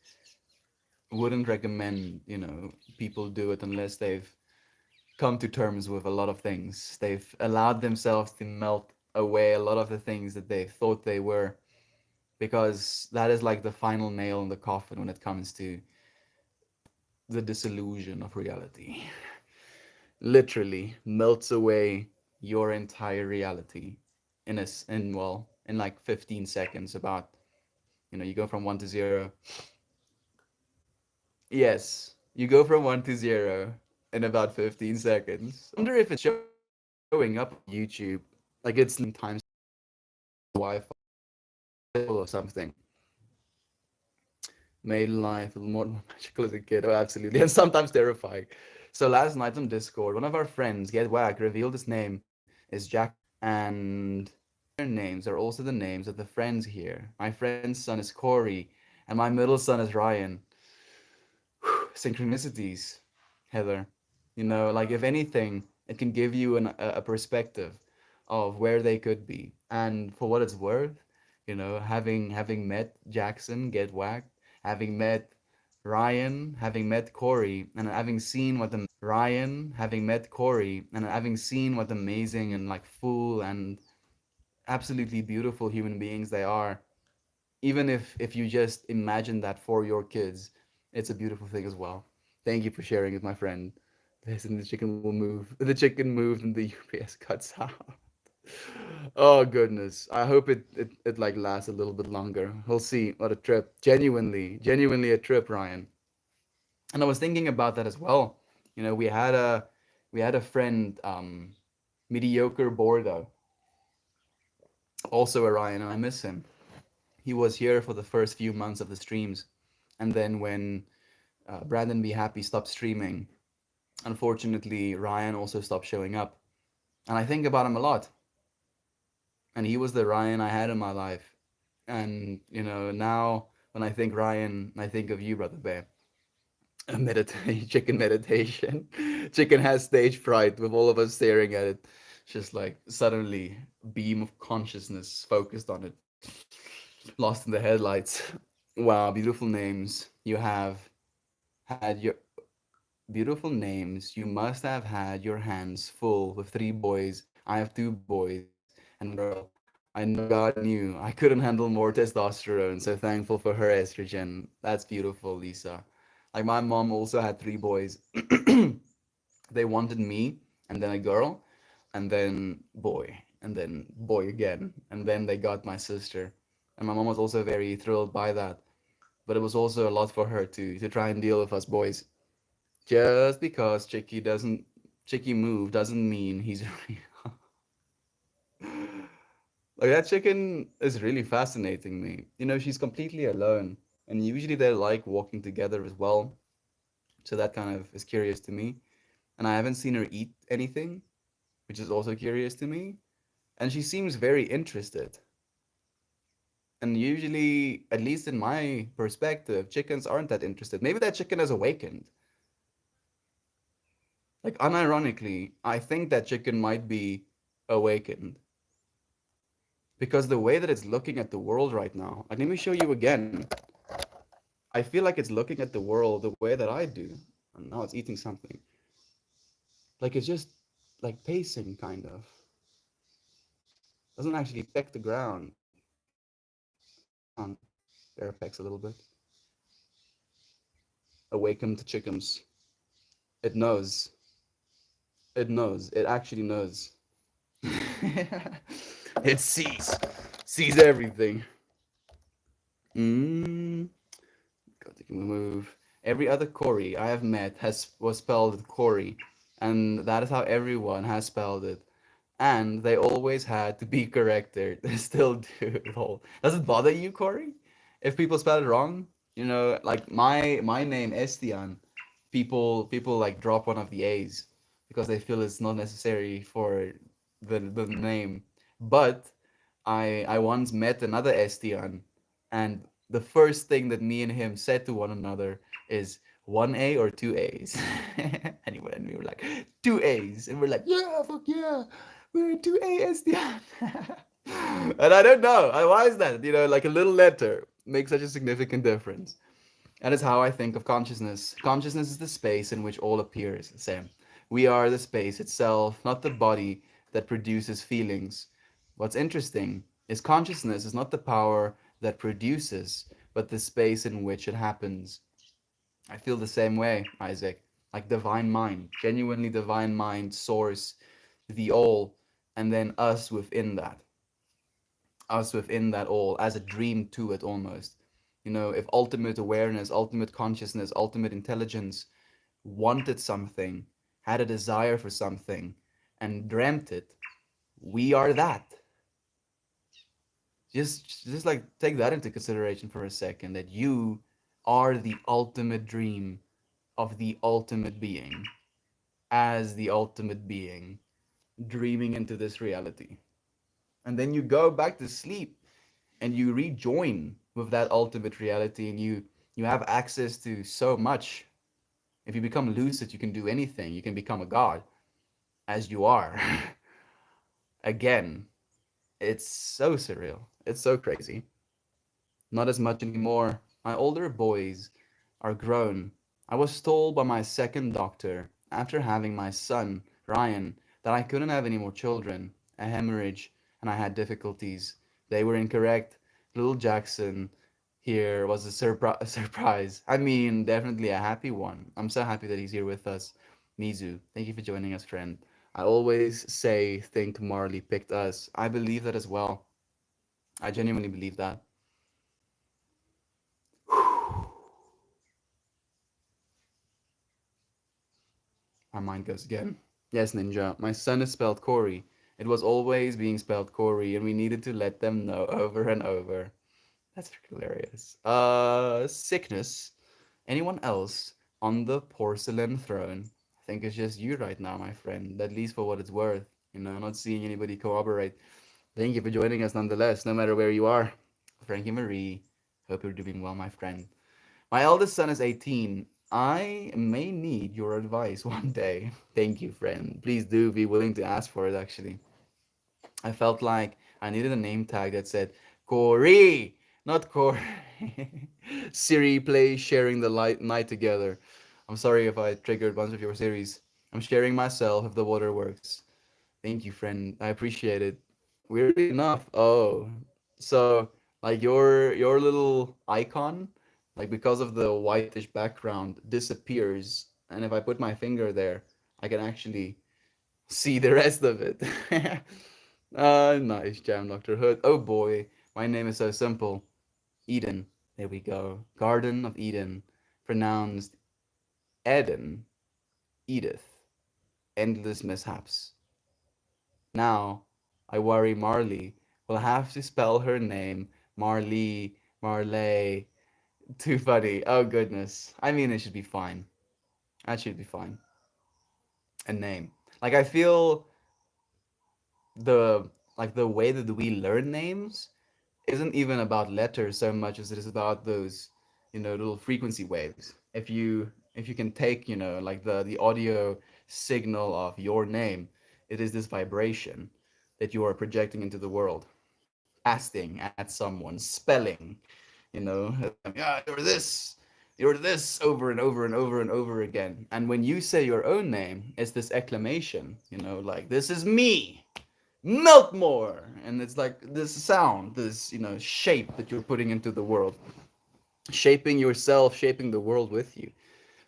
wouldn't recommend, people do it unless they've come to terms with a lot of things. They've allowed themselves to melt away a lot of the things that they thought they were, because that is like the final nail in the coffin when it comes to the disillusion of reality. Literally melts away your entire reality in like 15 seconds. About, you go from 1 to 0. Yes, you go from 1 to 0 in about 15 seconds. I wonder if it's showing up on YouTube, like it's times Wi-Fi or something. Made life a little more magical as a kid. Oh, absolutely. And sometimes terrifying. So last night on Discord, one of our friends, Get Whack, revealed his name is Jack. And their names are also the names of the friends here. My friend's son is Corey, and my middle son is Ryan. Whew, synchronicities, Heather. Like if anything, it can give you a perspective of where they could be. And for what it's worth, having met Jackson get whacked, having met Ryan, having met Corey, and having seen what amazing and like full and absolutely beautiful human beings they are, even if you just imagine that for your kids, it's a beautiful thing as well. Thank you for sharing it, my friend. Listen, the chicken will move. The chicken moved and the UPS cuts out. Oh goodness. I hope it like lasts a little bit longer. We'll see. What a trip. Genuinely a trip, Ryan. And I was thinking about that as well. We had a friend, mediocre Bordo, also a Ryan, and I miss him. He was here for the first few months of the streams, and then when Brandon Be Happy stopped streaming, unfortunately Ryan also stopped showing up. And I think about him a lot. And he was the Ryan I had in my life. And now when I think Ryan, I think of you, brother Bear. A meditation, chicken meditation. Chicken has stage fright with all of us staring at it. Just like suddenly, beam of consciousness focused on it, lost in the headlights. Wow, beautiful names. You have had your beautiful names. You must have had your hands full with three boys. I have two boys and one girl. I know God knew I couldn't handle more testosterone, so thankful for her estrogen. That's beautiful, Lisa. Like my mom also had three boys. They wanted me, and then a girl, and then boy, and then boy again, and then they got my sister. And my mom was also very thrilled by that. But it was also a lot for her to try and deal with us boys. Just because Chicky move doesn't mean he's real. Like that chicken is really fascinating me. She's completely alone, and usually they like walking together as well. So that kind of is curious to me. And I haven't seen her eat anything, which is also curious to me. And she seems very interested. And usually, at least in my perspective, chickens aren't that interested. Maybe that chicken has awakened. Like, unironically, I think that chicken might be awakened because the way that it's looking at the world right now, like, let me show you again. I feel like it's looking at the world the way that I do. And now it's eating something. Like, it's just like pacing, kind of. Doesn't actually peck the ground. On Bear pecks a little bit. Awakened chickens. It knows. It knows. It actually knows. It sees everything. Mm. God, they can move. Every other Corey I have met has was spelled Corey, and that is how everyone has spelled it. And they always had to be corrected. They still do. Lol. Does it bother you, Corey, if people spell it wrong? Like my name Estian, people like drop one of the A's because they feel it's not necessary for the name. But I once met another Estian, and the first thing that me and him said to one another is one A or two A's. And we were like two A's, and we're like, yeah, fuck yeah, we're two A Estian. And I don't know why is that. Like a little letter makes such a significant difference. That is how I think of consciousness. Consciousness is the space in which all appears. Same. We are the space itself, not the body that produces feelings. What's interesting is consciousness is not the power that produces, but the space in which it happens. I feel the same way, Isaac. Like divine mind, genuinely divine mind, source, the all, and then us within that all, as a dream to it almost. If ultimate awareness, ultimate consciousness, ultimate intelligence wanted something, had a desire for something, and dreamt it, we are that. Just like take that into consideration for a second, that you are the ultimate dream of the ultimate being, as the ultimate being, dreaming into this reality. And then you go back to sleep and you rejoin with that ultimate reality, and you have access to so much. If you become lucid, you can do anything. You can become a god, as you are. Again, it's so surreal. It's so crazy. Not as much anymore. My older boys are grown. I was told by my second doctor, after having my son, Ryan, that I couldn't have any more children, a hemorrhage, and I had difficulties. They were incorrect. Little Jackson here was a surprise. I mean, definitely a happy one. I'm so happy that he's here with us. Mizu, thank you for joining us, friend. I always say, think Marley picked us. I believe that as well. I genuinely believe that. My mind goes again. Yes, Ninja. My son is spelled Corey. It was always being spelled Corey, and we needed to let them know over and over. That's hilarious. Sickness. Anyone else on the porcelain throne? I think it's just you right now, my friend. At least for what it's worth. Not seeing anybody corroborate. Thank you for joining us nonetheless, no matter where you are. Frankie Marie. Hope you're doing well, my friend. My eldest son is 18. I may need your advice one day. Thank you, friend. Please do be willing to ask for it, actually. I felt like I needed a name tag that said Corey, not Corey. Siri, play Sharing the Light Night Together. I'm sorry if I triggered a bunch of your series. I'm sharing myself if the water works. Thank you, friend. I appreciate it. Weirdly enough, oh, so like your little icon, like because of the whitish background, disappears, and if I put my finger there, I can actually see the rest of it. Nice jam, Doctor Hood. Oh boy, my name is so simple. Eden. There we go. Garden of Eden, pronounced Eden. Edith. Endless mishaps. Now, I worry Marley will have to spell her name Marley, Marley. Too funny. Oh goodness. I mean, it should be fine. That should be fine. A name. Like I feel the the way that we learn names isn't even about letters so much as it is about those, little frequency waves. If you can take, like the audio signal of your name, it is this vibration that you are projecting into the world, casting at someone, spelling, yeah, you're this over and over and over and over again. And when you say your own name, it's this exclamation, like this is me, melt more, and it's like this sound, this shape that you're putting into the world, shaping yourself, shaping the world with you.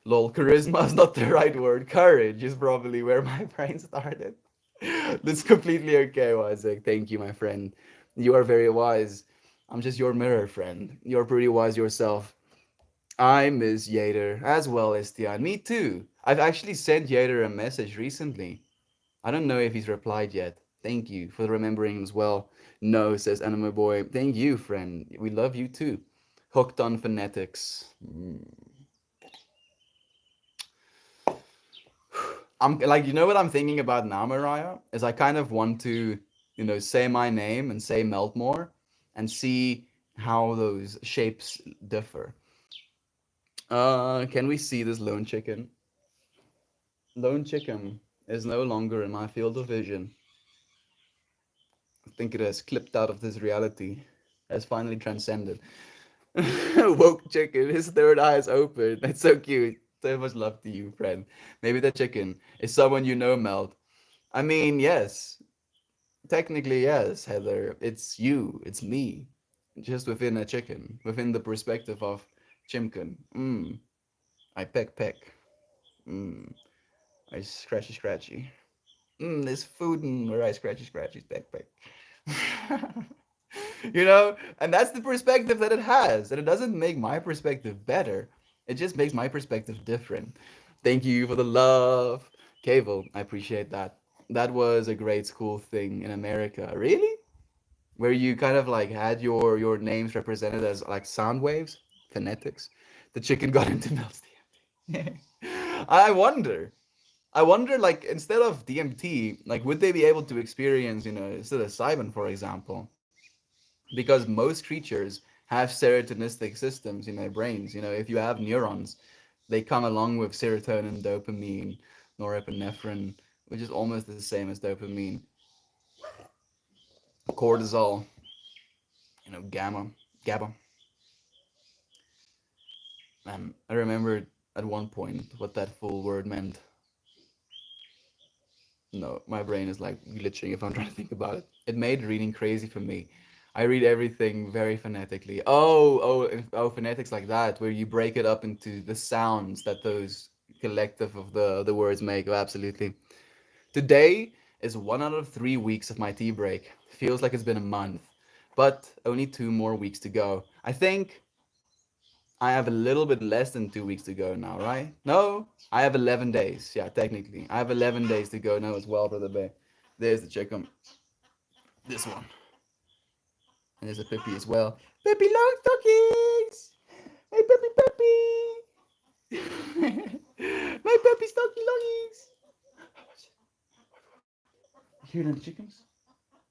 Lol, charisma is not the right word. Courage is probably where my brain started. That's completely okay, Isaac. Thank you, my friend. You are very wise. I'm just your mirror, friend. You're pretty wise yourself. I miss Yader as well as Tian. Me too. I've actually sent Yader a message recently. I don't know if he's replied yet. Thank you for remembering as well. No, says Anime Boy. Thank you, friend. We love you too. Hooked on phonetics. I'm like, what I'm thinking about now, Mariah, is I kind of want to, say my name and say Meltmore and see how those shapes differ. Can we see this lone chicken? Lone chicken is no longer in my field of vision. I think it has clipped out of this reality. Has finally transcended. Woke chicken, his third eye is open. That's so cute. So much love to you, friend. Maybe the chicken is someone you know, Melt. I mean, yes. Technically, yes, Heather. It's you. It's me. Just within a chicken. Within the perspective of Chimkin. I peck peck. Mmm. I scratchy scratchy. There's food and where I scratchy scratchy peck peck. And that's the perspective that it has, and it doesn't make my perspective better, it just makes my perspective different. Thank you for the love, Cable. I appreciate that. That was a great school thing in America. Really? Where you kind of like had your names represented as like sound waves, phonetics. The chicken got into Mel's DMT. I wonder. I wonder, like, instead of DMT, like, would they be able to experience, psilocybin, for example? Because most creatures have serotonistic systems in their brains. If you have neurons, They come along with serotonin, dopamine, norepinephrine, which is almost the same as dopamine, cortisol, GABA. And I remember at one point what that full word meant. No, my brain is like glitching if I'm trying to think about it. It made reading crazy for me. I read everything very phonetically. Oh, phonetics like that, where you break it up into the sounds that those collective of the words make. Oh, absolutely. Today is 1 out of 3 weeks of my tea break. Feels like it's been a month, but only 2 more weeks to go. I think I have a little bit less than 2 weeks to go now, right? No, I have 11 days. Yeah, technically. I have 11 days to go now as well, Brother Bay. There's the chicken. This one. And there's a Pippi as well. Pippi long stockings! Hey, Pippi! My Pippi stocking longies! You hear the chickens?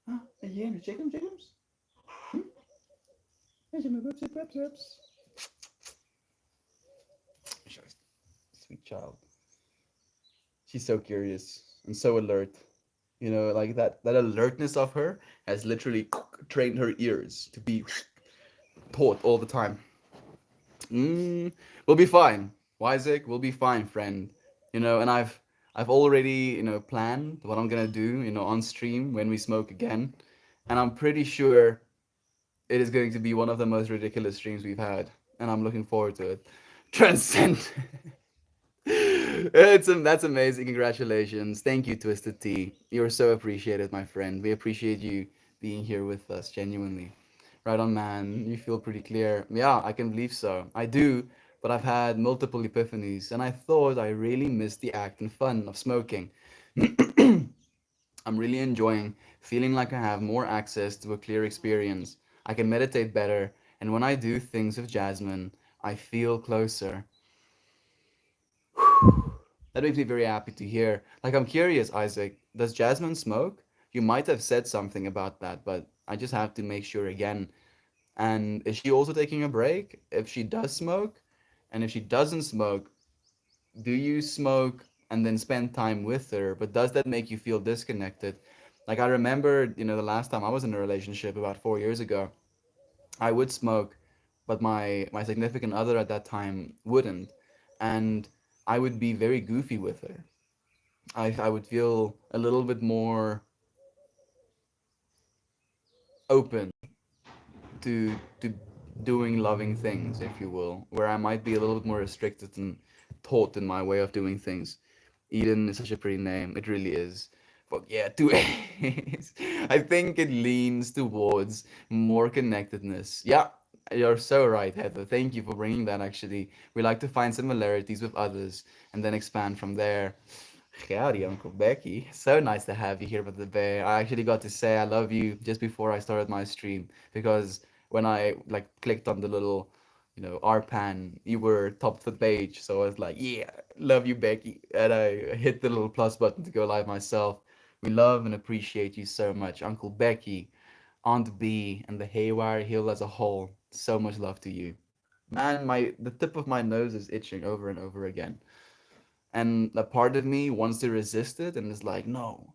Huh? Are you hearing the chickens? Hmm? There's my pups. Sweet child. She's so curious and so alert. Like that alertness of her has literally trained her ears to be taught all the time. We'll be fine. Isaac, we'll be fine, friend. And I've already, planned what I'm gonna do, on stream when we smoke again. And I'm pretty sure it is going to be one of the most ridiculous streams we've had. And I'm looking forward to it. Transcend. That's amazing. Congratulations. Thank you, Twisted Tea. You're so appreciated, my friend. We appreciate you being here with us, genuinely. Right on, man. You feel pretty clear. Yeah, I can believe so. I do, but I've had multiple epiphanies, and I thought I really missed the act and fun of smoking. I'm really enjoying feeling like I have more access to a clear experience. I can meditate better, and when I do things with Jasmine, I feel closer. That makes me very happy to hear. Like, I'm curious, Isaac, does Jasmine smoke? You might have said something about that, but I just have to make sure again. And is she also taking a break? If she does smoke, and if she doesn't smoke, do you smoke and then spend time with her? But does that make you feel disconnected? Like, I remember, the last time I was in a relationship about 4 years ago, I would smoke, but my significant other at that time wouldn't, and I would be very goofy with her. I would feel a little bit more open to doing loving things, if you will, where I might be a little bit more restricted and taught in my way of doing things. Eden is such a pretty name. It really is. But yeah, two A's. I think it leans towards more connectedness. Yeah, you're so right, Heather. Thank you for bringing that, actually. We like to find similarities with others and then expand from there. Howdy, Uncle Becky. So nice to have you here with the bear. I actually got to say I love you just before I started my stream because when I like clicked on the little, RPAN, you were top of the page. So I was like, yeah, love you, Becky. And I hit the little plus button to go live myself. We love and appreciate you so much, Uncle Becky, Aunt B, and the Haywire Hill as a whole. So much love to you. Man, the tip of my nose is itching over and over again. And a part of me wants to resist it and is like, no,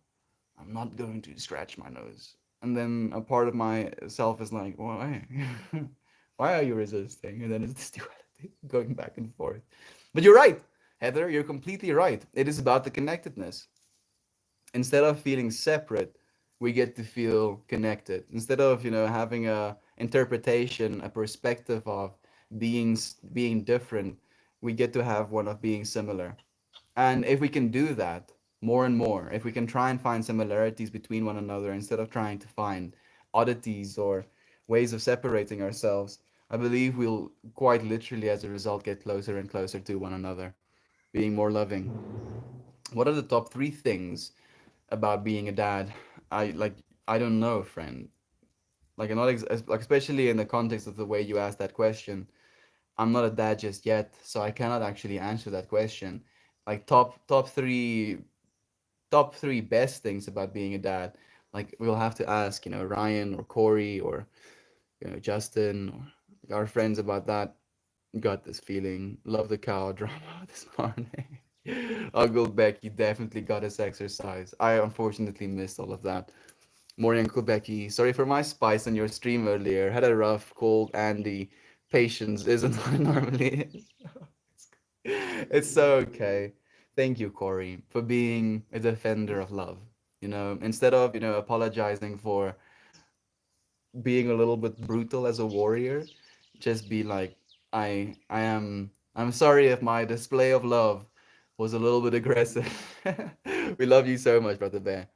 I'm not going to scratch my nose. And then a part of myself is like, why? Why are you resisting? And then it's this duality going back and forth. But you're right, Heather, you're completely right. It is about the connectedness. Instead of feeling separate, we get to feel connected. Instead of, having a interpretation, a perspective of being different, we get to have one of being similar. And if we can do that more and more, if we can try and find similarities between one another instead of trying to find oddities or ways of separating ourselves, I believe we'll quite literally, as a result, get closer and closer to one another, being more loving. What are the top three things about being a dad? I don't know, friend. Like, I'm not like, especially in the context of the way you asked that question. I'm not a dad just yet, so I cannot actually answer that question. Like, top three best things about being a dad. Like, we'll have to ask, Ryan or Corey or Justin or our friends about that. Got this feeling. Love the cow drama this morning. Uncle Becky definitely got his exercise. I unfortunately missed all of that. Morning, Uncle Becky. Sorry for my spice on your stream earlier. Had a rough cold, Andy. Patience isn't what it normally is. It's so okay. Thank you, Corey, for being a defender of love. Instead of, apologizing for being a little bit brutal as a warrior, just be like, I'm sorry if my display of love was a little bit aggressive. We love you so much, Brother Bear.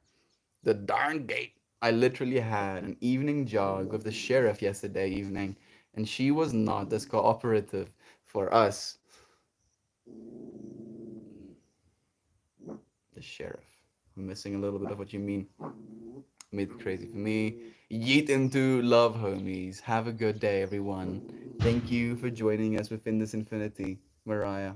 The darn gate. I literally had an evening jog with the sheriff yesterday evening, and she was not as cooperative for us. The sheriff. I'm missing a little bit of what you mean. Made it crazy for me. Yeet into love, homies. Have a good day, everyone. Thank you for joining us within this infinity, Mariah.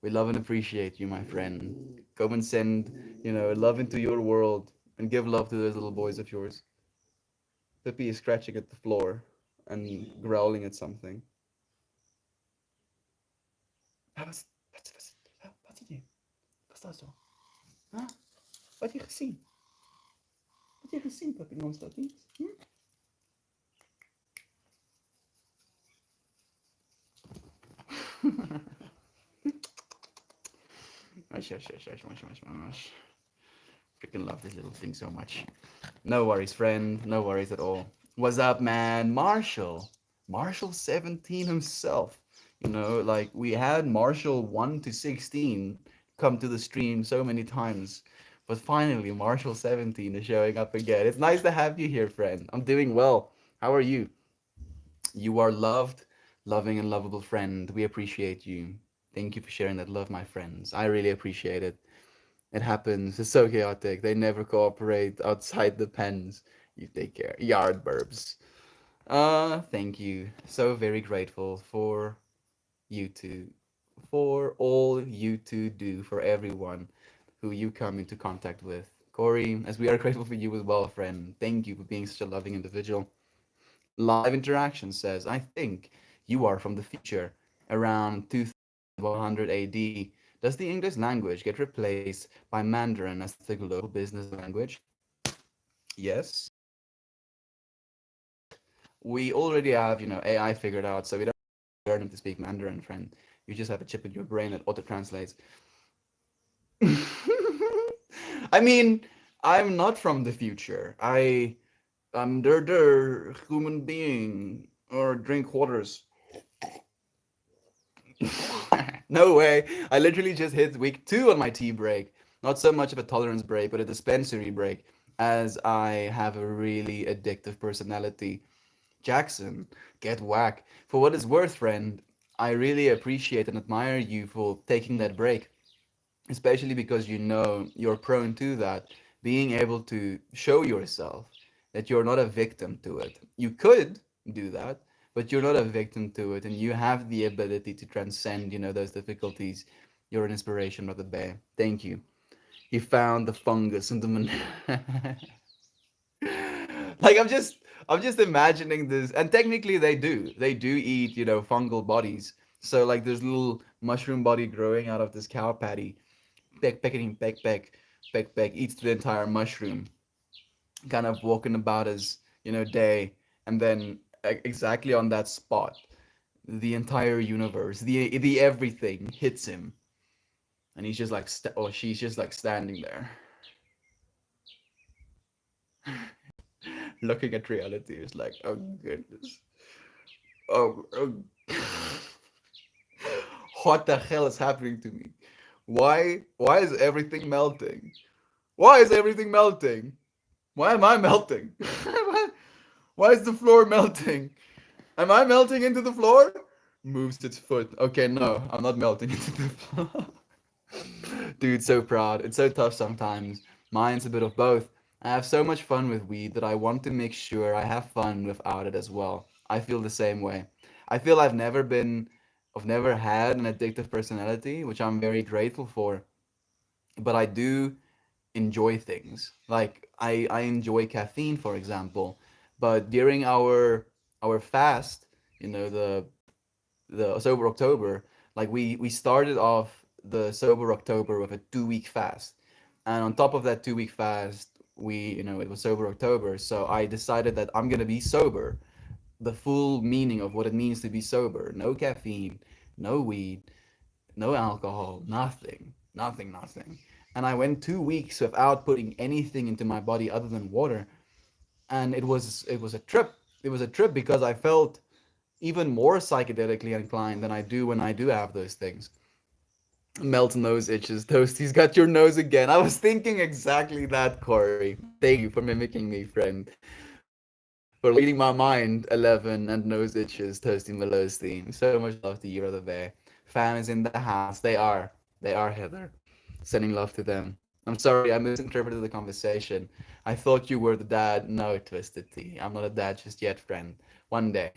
We love and appreciate you, my friend. Go and send, love into your world and give love to those little boys of yours. Pippi is scratching at the floor and growling at something. Wat zie je? Wat staat zo? Huh? Wat heb je gezien? Wat heb je gezien, Pippi Longstocking? Hush, hush, hush, hush, hush, hush, hush. Freaking love this little thing so much. No worries, friend. No worries at all. What's up, man? Marshall. Marshall 17 himself. Like we had Marshall 1 to 16 come to the stream so many times. But finally, Marshall 17 is showing up again. It's nice to have you here, friend. I'm doing well. How are you? You are loved, loving, and lovable friend. We appreciate you. Thank you for sharing that love, my friends. I really appreciate it. It happens. It's so chaotic. They never cooperate outside the pens. You take care. Yard burbs. Thank you. So very grateful for you two, for all you two do for everyone who you come into contact with. Corey, as we are grateful for you as well, friend. Thank you for being such a loving individual. Live Interaction says, I think you are from the future, around 2100 AD. Does the English language get replaced by Mandarin as the global business language? Yes. We already have, AI figured out, so we don't learn to speak Mandarin, friend. You just have a chip in your brain that auto translates. I mean, I'm not from the future. I'm der human being or drink waters. No way. I literally just hit week 2 on my tea break. Not so much of a tolerance break, but a dispensary break, as I have a really addictive personality. Jackson, get whack. For what it's worth, friend, I really appreciate and admire you for taking that break, especially because you're prone to that, being able to show yourself that you're not a victim to it. You could do that, but you're not a victim to it, and you have the ability to transcend, those difficulties. You're an inspiration, Brother Bear. Thank you. He found the fungus in the like I'm just imagining this, and technically they do eat, fungal bodies. So like there's little mushroom body growing out of this cow patty. Peck, pecking, peck, peck, peck, peck, eats the entire mushroom, kind of walking about his, day, and then exactly on that spot, the entire universe, the everything hits him, and he's just like, or she's just like standing there, looking at reality. It's like, oh goodness, oh, what the hell is happening to me? Why is everything melting? Why is everything melting? Why am I melting? Why is the floor melting? Am I melting into the floor? Moves its foot. Okay, no, I'm not melting into the floor. Dude, so proud. It's so tough sometimes. Mine's a bit of both. I have so much fun with weed that I want to make sure I have fun without it as well. I feel the same way. I feel I've never had an addictive personality, which I'm very grateful for. But I do enjoy things. Like I enjoy caffeine, for example. But during our fast, the the sober October, like we started off the sober October with a 2 week fast, and on top of that 2 week fast, it was sober October. So I decided that I'm gonna be sober, the full meaning of what it means to be sober. No caffeine, no weed, no alcohol, nothing, nothing, nothing. And I went 2 weeks without putting anything into my body other than water, and it was a trip. It was a trip because I felt even more psychedelically inclined than I do when I do have those things. Melt nose itches. Toasty's got your nose again. I was thinking exactly that, Corey. Thank you for mimicking me, friend. For reading my mind, 11 and nose itches, Toasty Melosty. So much love to you, brother Bear. Fam is in the house. They are. They are, Heather. Sending love to them. I'm sorry, I misinterpreted the conversation. I thought you were the dad. No, Twisted Tea. I'm not a dad just yet, friend. One day,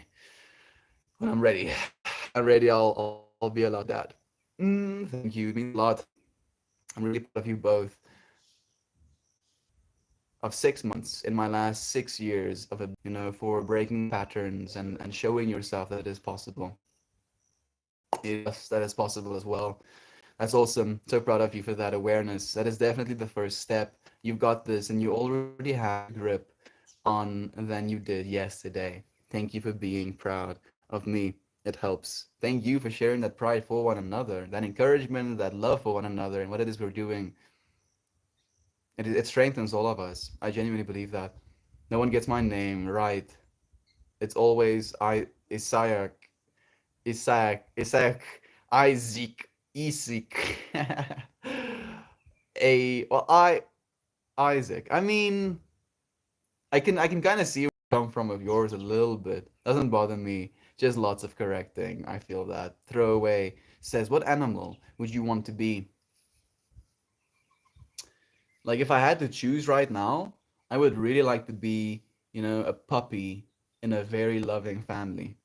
when I'm ready. When I'm ready, I'll be allowed to be a dad. Thank you. It means a lot. I'm really proud of you both. Of 6 months in my last 6 years of for breaking patterns and showing yourself that it is possible. Yes, that is possible as well. That's awesome. So proud of you for that awareness. That is definitely the first step. You've got this, and you already have a grip on than you did yesterday. Thank you for being proud of me. It helps. Thank you for sharing that pride for one another, that encouragement, that love for one another, and what it is we're doing. It strengthens all of us. I genuinely believe that. No one gets my name right. It's always Isaac, Isaac, Isaac, Isaac. Well, Isaac. I mean, I can kind of see where you come from of yours a little bit. Doesn't bother me. Just lots of correcting. I feel that. Throwaway says, what animal would you want to be? Like if I had to choose right now, I would really like to be, a puppy in a very loving family.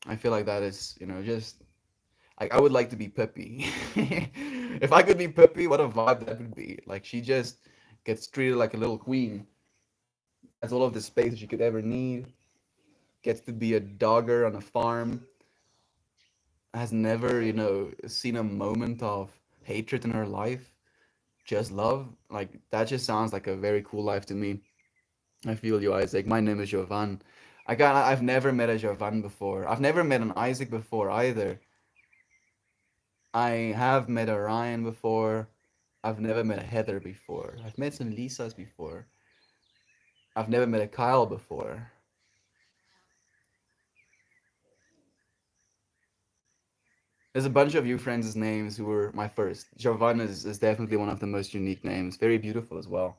I feel like that is, just I would like to be Pippi. If I could be Pippi, what a vibe that would be. Like she just gets treated like a little queen, has all of the space that she could ever need, gets to be a dogger on a farm, has never, seen a moment of hatred in her life, just love. Like that just sounds like a very cool life to me. I feel you, Isaac. My name is Jovan. I've never met a Jovan before. I've never met an Isaac before either. I have met a Ryan before. I've never met a Heather before. I've met some Lisas before. I've never met a Kyle before. There's a bunch of you friends' names who were my first. Jovan is definitely one of the most unique names. Very beautiful as well.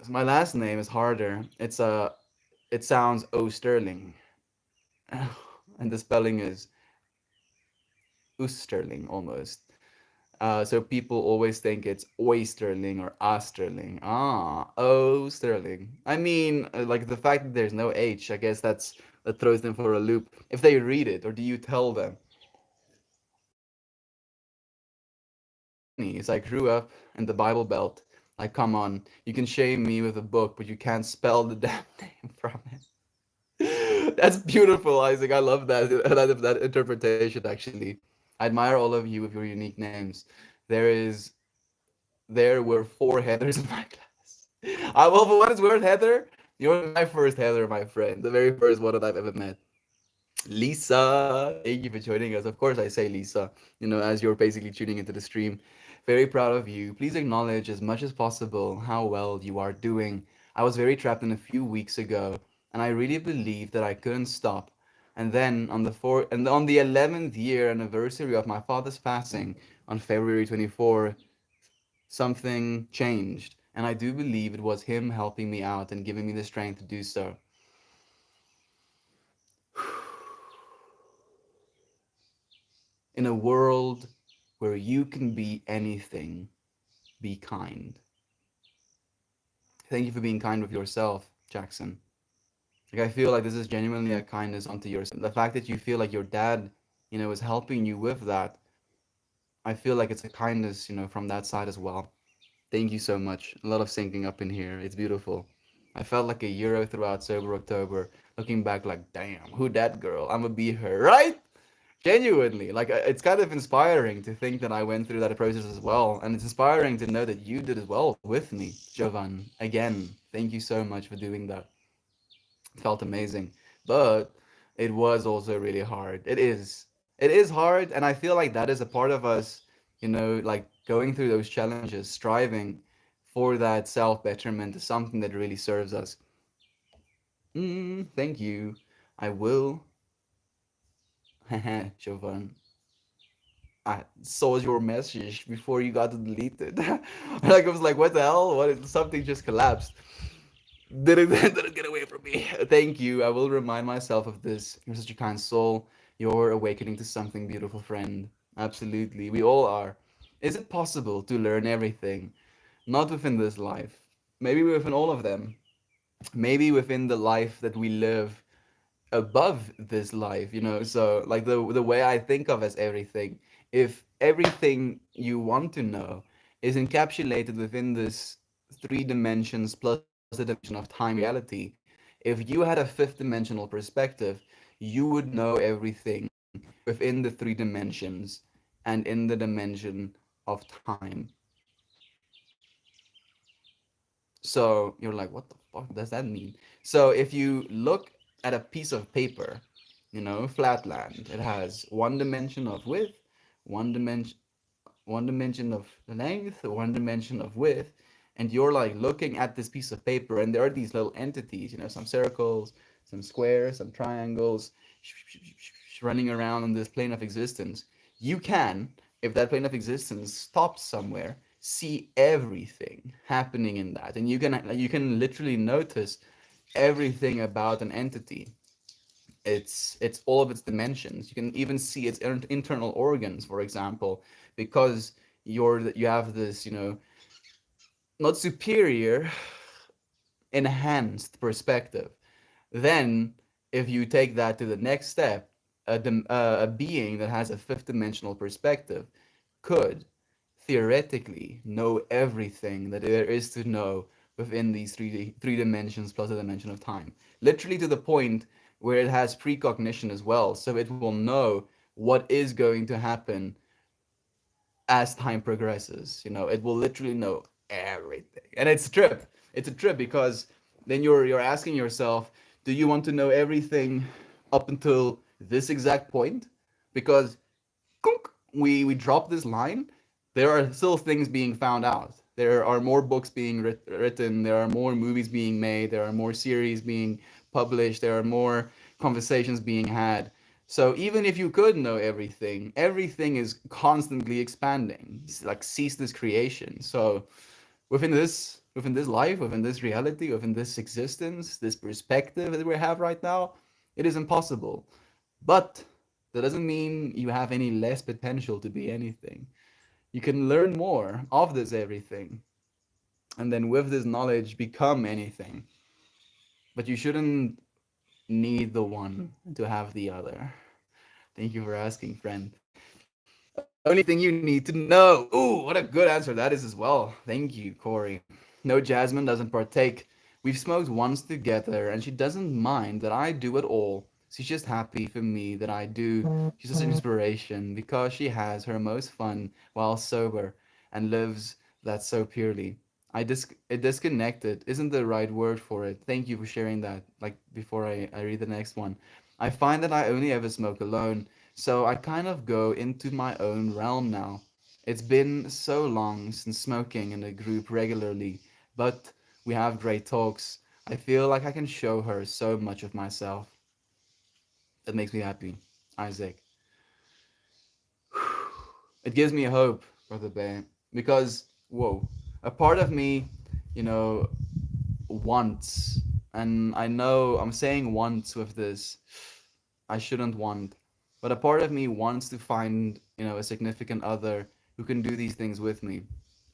My last name is harder. It sounds Sterling. And the spelling is Oosterling almost. So people always think it's Oi Sterling or A Sterling. Ah, O Sterling. I mean, like the fact that there's no H, I guess that throws them for a loop. If they read it, or do you tell them? Is I grew up in the Bible Belt. Like, come on, you can shame me with a book, but you can't spell the damn name from it. That's beautiful, Isaac. I love that interpretation. Actually, I admire all of you with your unique names. There is there were four Heathers in my class. Well, for what it's worth, Heather, you're my first Heather, my friend, the very first one that I've ever met. Lisa, thank you for joining us. Of course, I say Lisa, as you're basically tuning into the stream. Very proud of you. Please acknowledge as much as possible how well you are doing. I was very trapped in a few weeks ago, and I really believed that I couldn't stop. And then on the 11th year anniversary of my father's passing on February 24th, something changed. And I do believe it was him helping me out and giving me the strength to do so. In a world where you can be anything, be kind. Thank you for being kind with yourself, Jackson. Like I feel like this is genuinely a kindness unto yourself. The fact that you feel like your dad, is helping you with that, I feel like it's a kindness, from that side as well. Thank you so much. A lot of syncing up in here. It's beautiful. I felt like a Euro throughout Sober October. looking back, like, damn, who that girl? I'm gonna be her, right? Genuinely, like it's kind of inspiring to think that I went through that process as well, and it's inspiring to know that you did as well with me, Jovan. Again, thank you so much for doing that. It felt amazing, but it was also really hard. It is hard, and I feel like that is a part of us, like going through those challenges, striving for that self betterment is something that really serves us. Thank you. I will. Jovan. I saw your message before you got deleted. Like I was like, what the hell? Something just collapsed. Didn't get away from me. Thank you. I will remind myself of this. You're such a kind soul. You're awakening to something beautiful, friend. Absolutely. We all are. Is it possible to learn everything? Not within this life. Maybe within all of them. Maybe within the life that we live above this life, so like the way I think of as everything, if everything you want to know is encapsulated within this three dimensions plus the dimension of time reality, if you had a fifth dimensional perspective, you would know everything within the three dimensions and in the dimension of time. So you're like, what the fuck does that mean? So if you look at a piece of paper, flatland, it has one dimension of width, one dimension, one dimension of length, one dimension of width, and you're like looking at this piece of paper, and there are these little entities, some circles, some squares, some triangles, running around on this plane of existence. You can, if that plane of existence stops somewhere, see everything happening in that, and you can literally notice everything about an entity. It's all of its dimensions. You can even see its internal organs, for example, because you have this, not superior, enhanced perspective. Then, if you take that to the next step, a being that has a fifth dimensional perspective could theoretically know everything that there is to know within these three dimensions plus a dimension of time. Literally to the point where it has precognition as well, so it will know what is going to happen as time progresses. It will literally know everything, and it's a trip. It's a trip because then you're asking yourself, do you want to know everything up until this exact point? Because we drop this line, there are still things being found out. There are more books being written. There are more movies being made. There are more series being published. There are more conversations being had. So even if you could know everything, everything is constantly expanding. It's like ceaseless creation. So within this life, within this reality, within this existence, this perspective that we have right now, it is impossible. But that doesn't mean you have any less potential to be anything. You can learn more of this everything, and then with this knowledge become anything. But you shouldn't need the one to have the other. Thank you for asking, friend. Only thing you need to know. Ooh, what a good answer that is as well. Thank you, Corey. No, Jasmine doesn't partake. We've smoked once together, and she doesn't mind that I do it all. She's just happy for me that I do. She's just an inspiration because she has her most fun while sober and lives that so purely. Disconnected isn't the right word for it. Thank you for sharing that. Like before I read the next one. I find that I only ever smoke alone, so I kind of go into my own realm now. It's been so long since smoking in a group regularly, but we have great talks. I feel like I can show her so much of myself. That makes me happy. Isaac. It gives me hope, Brother Bear, because, whoa, a part of me, you know, wants, and I know I'm saying wants with this, I shouldn't want, but a part of me wants to find, a significant other who can do these things with me,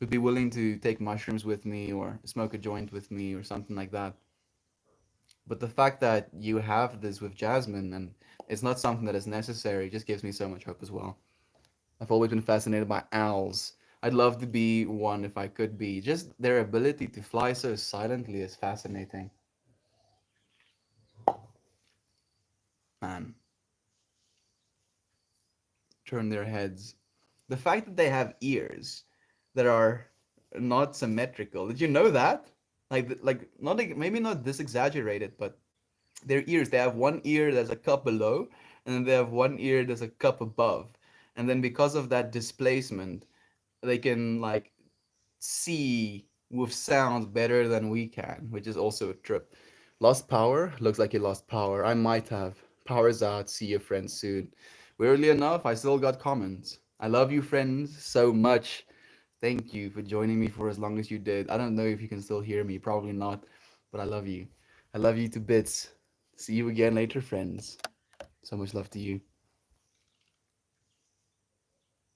who'd be willing to take mushrooms with me or smoke a joint with me or something like that. But the fact that you have this with Jasmine and it's not something that is necessary just gives me so much hope as well. I've always been fascinated by owls. I'd love to be one if I could be. Just their ability to fly so silently is fascinating. Man, turn their heads. The fact that they have ears that are not symmetrical. Did you know that? Like not like, maybe not this exaggerated, but their ears. They have one ear that's a cup below, and then they have one ear that's a cup above. And then because of that displacement, they can like see with sound better than we can, which is also a trip. Lost power? Looks like you lost power. I might have. Power's out. See you, friends, soon. Weirdly enough, I still got comments. I love you, friends, so much. Thank you for joining me for as long as you did. I don't know if you can still hear me. Probably not, but I love you. I love you to bits. See you again later, friends. So much love to you.